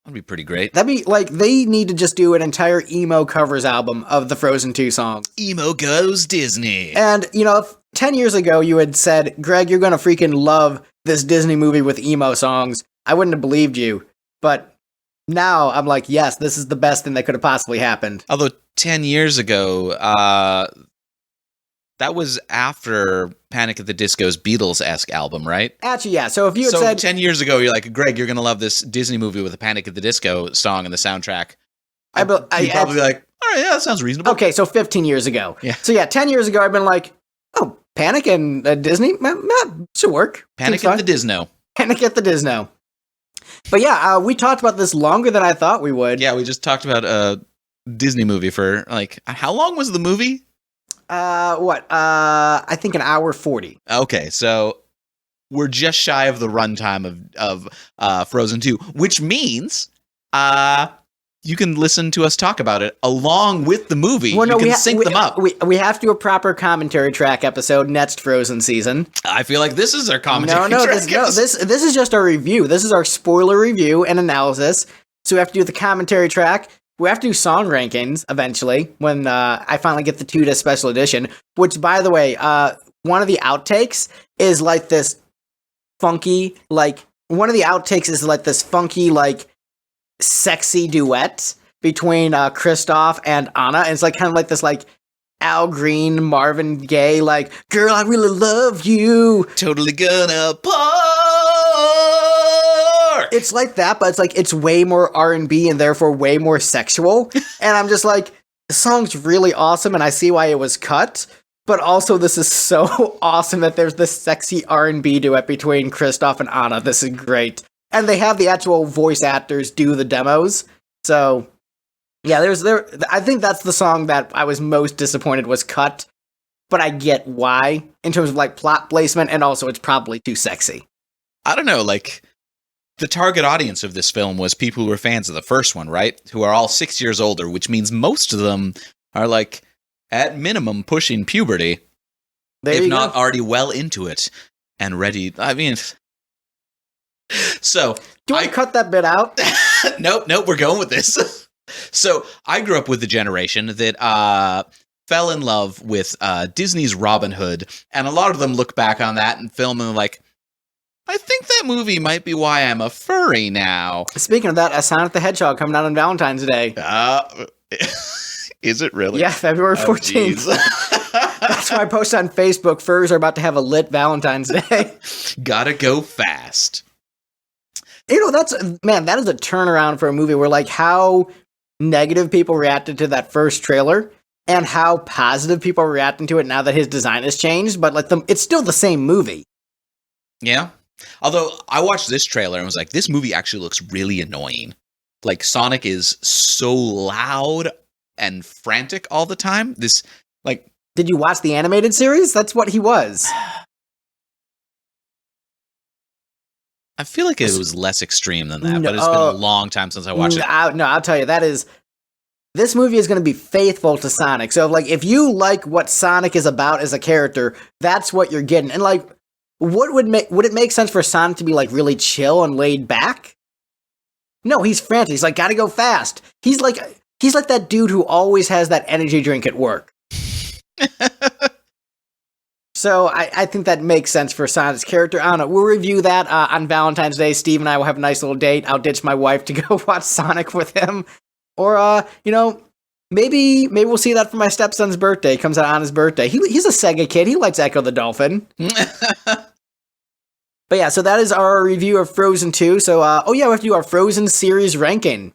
That'd be pretty great. That'd be they need to just do an entire emo covers album of the Frozen 2 songs. Emo goes Disney. And, if 10 years ago you had said, Greg, you're gonna freaking love this Disney movie with emo songs, I wouldn't have believed you. But now I'm yes, this is the best thing that could have possibly happened. Although 10 years ago, that was after Panic at the Disco's Beatles-esque album, right? Actually, yeah. So if you had said 10 years ago, you're Greg, you're going to love this Disney movie with a Panic at the Disco song in the soundtrack. You'd probably be all right, yeah, that sounds reasonable. Okay, so 15 years ago. Yeah. So yeah, 10 years ago, I've been oh, Panic and Disney? Should work. Panic at the Disno. Panic at the Disno. But yeah, we talked about this longer than I thought we would. Yeah, we just talked about a Disney movie for how long was the movie? I think an hour 40. Okay, so we're just shy of the runtime of Frozen 2, which means you can listen to us talk about it along with the movie. Well, no, you can sync them up. We have to do a proper commentary track episode next Frozen season. I feel like this is our commentary track. This is just our review. This is our spoiler review and analysis. So we have to do the commentary track. We have to do song rankings eventually when I finally get the 2-disc special edition, which, by the way, one of the outtakes is this funky, sexy duet between Kristoff and Anna. And it's kind of this Al Green, Marvin Gaye, girl, I really love you. Totally gonna park. It's like that, but it's way more R&B and therefore way more sexual. And I'm just the song's really awesome and I see why it was cut. But also, this is so awesome that there's this sexy R&B duet between Kristoff and Anna. This is great. And they have the actual voice actors do the demos. So, yeah, I think that's the song that I was most disappointed was cut. But I get why, in terms of, like, plot placement, and also it's probably too sexy. I don't know, like, the target audience of this film was people who were fans of the first one, right? Who are all 6 years older, which means most of them are, like, at minimum pushing puberty, if not already well into it and ready. I mean, so... Do I cut that bit out? Nope, we're going with this. So, I grew up with the generation that fell in love with Disney's Robin Hood, and a lot of them look back on that and film and like, I think that movie might be why I'm a furry now. Speaking of that, a Sonic the Hedgehog coming out on Valentine's Day. Is it really? Yeah, February 14th. That's why I posted on Facebook, furs are about to have a lit Valentine's Day. Gotta go fast. You know, that is a turnaround for a movie where, like, how negative people reacted to that first trailer and how positive people are reacting to it now that his design has changed, but like it's still the same movie. Yeah. Although I watched this trailer and was like, this movie actually looks really annoying. Like, Sonic is so loud and frantic all the time. This, like... Did you watch the animated series? That's what he was. I feel like it was less extreme than that, but it's been a long time since I watched it. I'll tell you, this movie is going to be faithful to Sonic. So, like, if you like what Sonic is about as a character, that's what you're getting. And, like, would it make sense for Sonic to be, like, really chill and laid back? No, he's frantic. He's like, gotta go fast. He's like that dude who always has that energy drink at work. So I think that makes sense for Sonic's character. I don't know. We'll review that on Valentine's Day. Steve and I will have a nice little date. I'll ditch my wife to go watch Sonic with him. Or, maybe we'll see that for my stepson's birthday. It comes out on his birthday. He's a Sega kid. He likes Echo the Dolphin. But yeah, so that is our review of Frozen 2. So, we have to do our Frozen series ranking.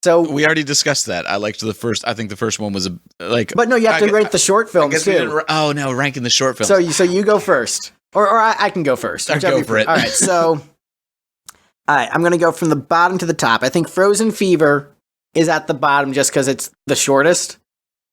So we already discussed that. I liked the first. I think the first one was But no, you have to rank the short films too. Ranking the short films. So you go first, or I can go first. I'll go for it. All right. So, I'm gonna go from the bottom to the top. I think Frozen Fever is at the bottom just because it's the shortest,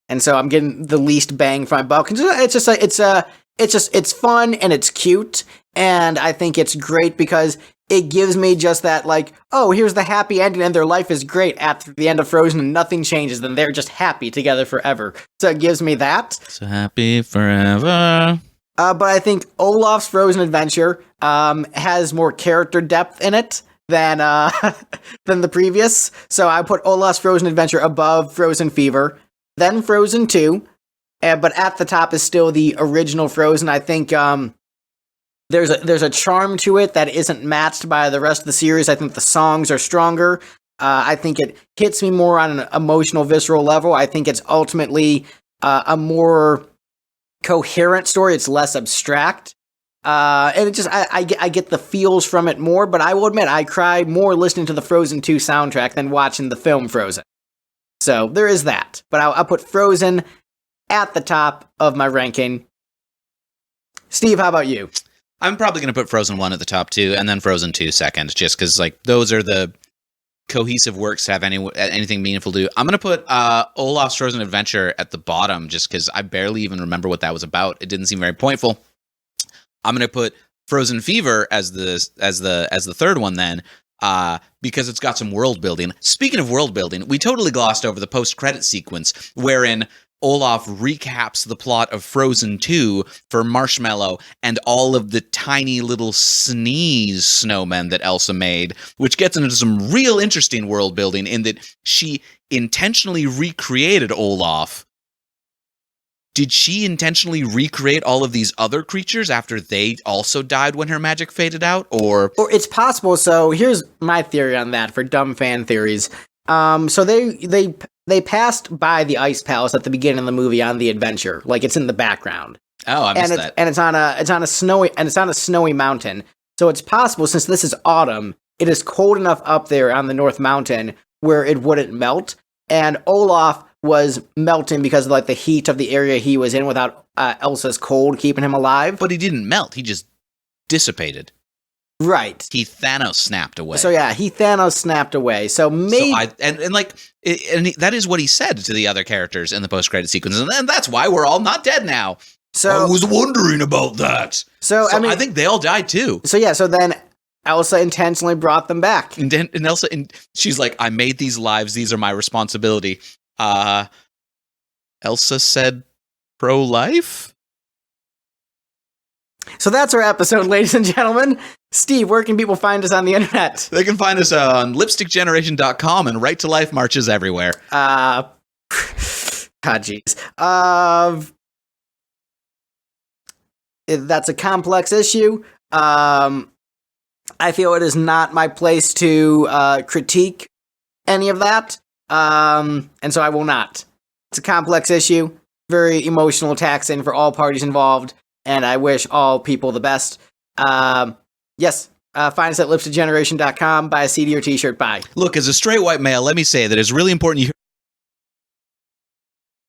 and so I'm getting the least bang for my buck. It's fun and it's cute, and I think it's great because it gives me just that, like, oh, here's the happy ending and their life is great at the end of Frozen and nothing changes, then they're just happy together forever. So it gives me that. So happy forever. But I think Olaf's Frozen Adventure has more character depth in it than the previous. So I put Olaf's Frozen Adventure above Frozen Fever, then Frozen 2, but at the top is still the original Frozen. I think there's a charm to it that isn't matched by the rest of the series. I think the songs are stronger. I think it hits me more on an emotional, visceral level. I think it's ultimately a more coherent story. It's less abstract. And it just, I get the feels from it more, but I will admit, I cry more listening to the Frozen 2 soundtrack than watching the film Frozen. So there is that. But I'll put Frozen at the top of my ranking. Steve, how about you? I'm probably going to put Frozen 1 at the top too, and then Frozen 2 second, just because like those are the cohesive works to have anything meaningful to do. I'm going to put Olaf's Frozen Adventure at the bottom, just because I barely even remember what that was about. It didn't seem very pointful. I'm going to put Frozen Fever as the third one then, because it's got some world building. Speaking of world building, we totally glossed over the post-credit sequence wherein Olaf recaps the plot of Frozen 2 for Marshmallow and all of the tiny little sneeze snowmen that Elsa made, which gets into some real interesting world building in that she intentionally recreated Olaf. Did she intentionally recreate all of these other creatures after they also died when her magic faded out? Or it's possible. So here's my theory on that for dumb fan theories. So they passed by the ice palace at the beginning of the movie on the adventure, like it's in the background. Oh, I missed that. And it's on a snowy mountain. So it's possible, since this is autumn, it is cold enough up there on the North Mountain where it wouldn't melt. And Olaf was melting because of like the heat of the area he was in without Elsa's cold keeping him alive. But he didn't melt. He just dissipated. Right. He Thanos snapped away. So yeah, he Thanos snapped away. So maybe that is what he said to the other characters in the post-credit sequence, and that's why we're all not dead now. So I was wondering about that. So I mean, I think they all died too. So yeah, so then Elsa intentionally brought them back, and Elsa, she's like, "I made these lives; these are my responsibility." Elsa said, "Pro-life." So that's our episode, ladies and gentlemen. Steve, where can people find us on the internet? They can find us on lipstickgeneration.com and Right to Life marches everywhere. God, jeez. That's a complex issue. I feel it is not my place to critique any of that, and so I will not. It's a complex issue, very emotional, taxing for all parties involved, and I wish all people the best. Yes, find us at lipstickgeneration.com, buy a CD or t-shirt, bye. Look, as a straight white male, let me say that it's really important you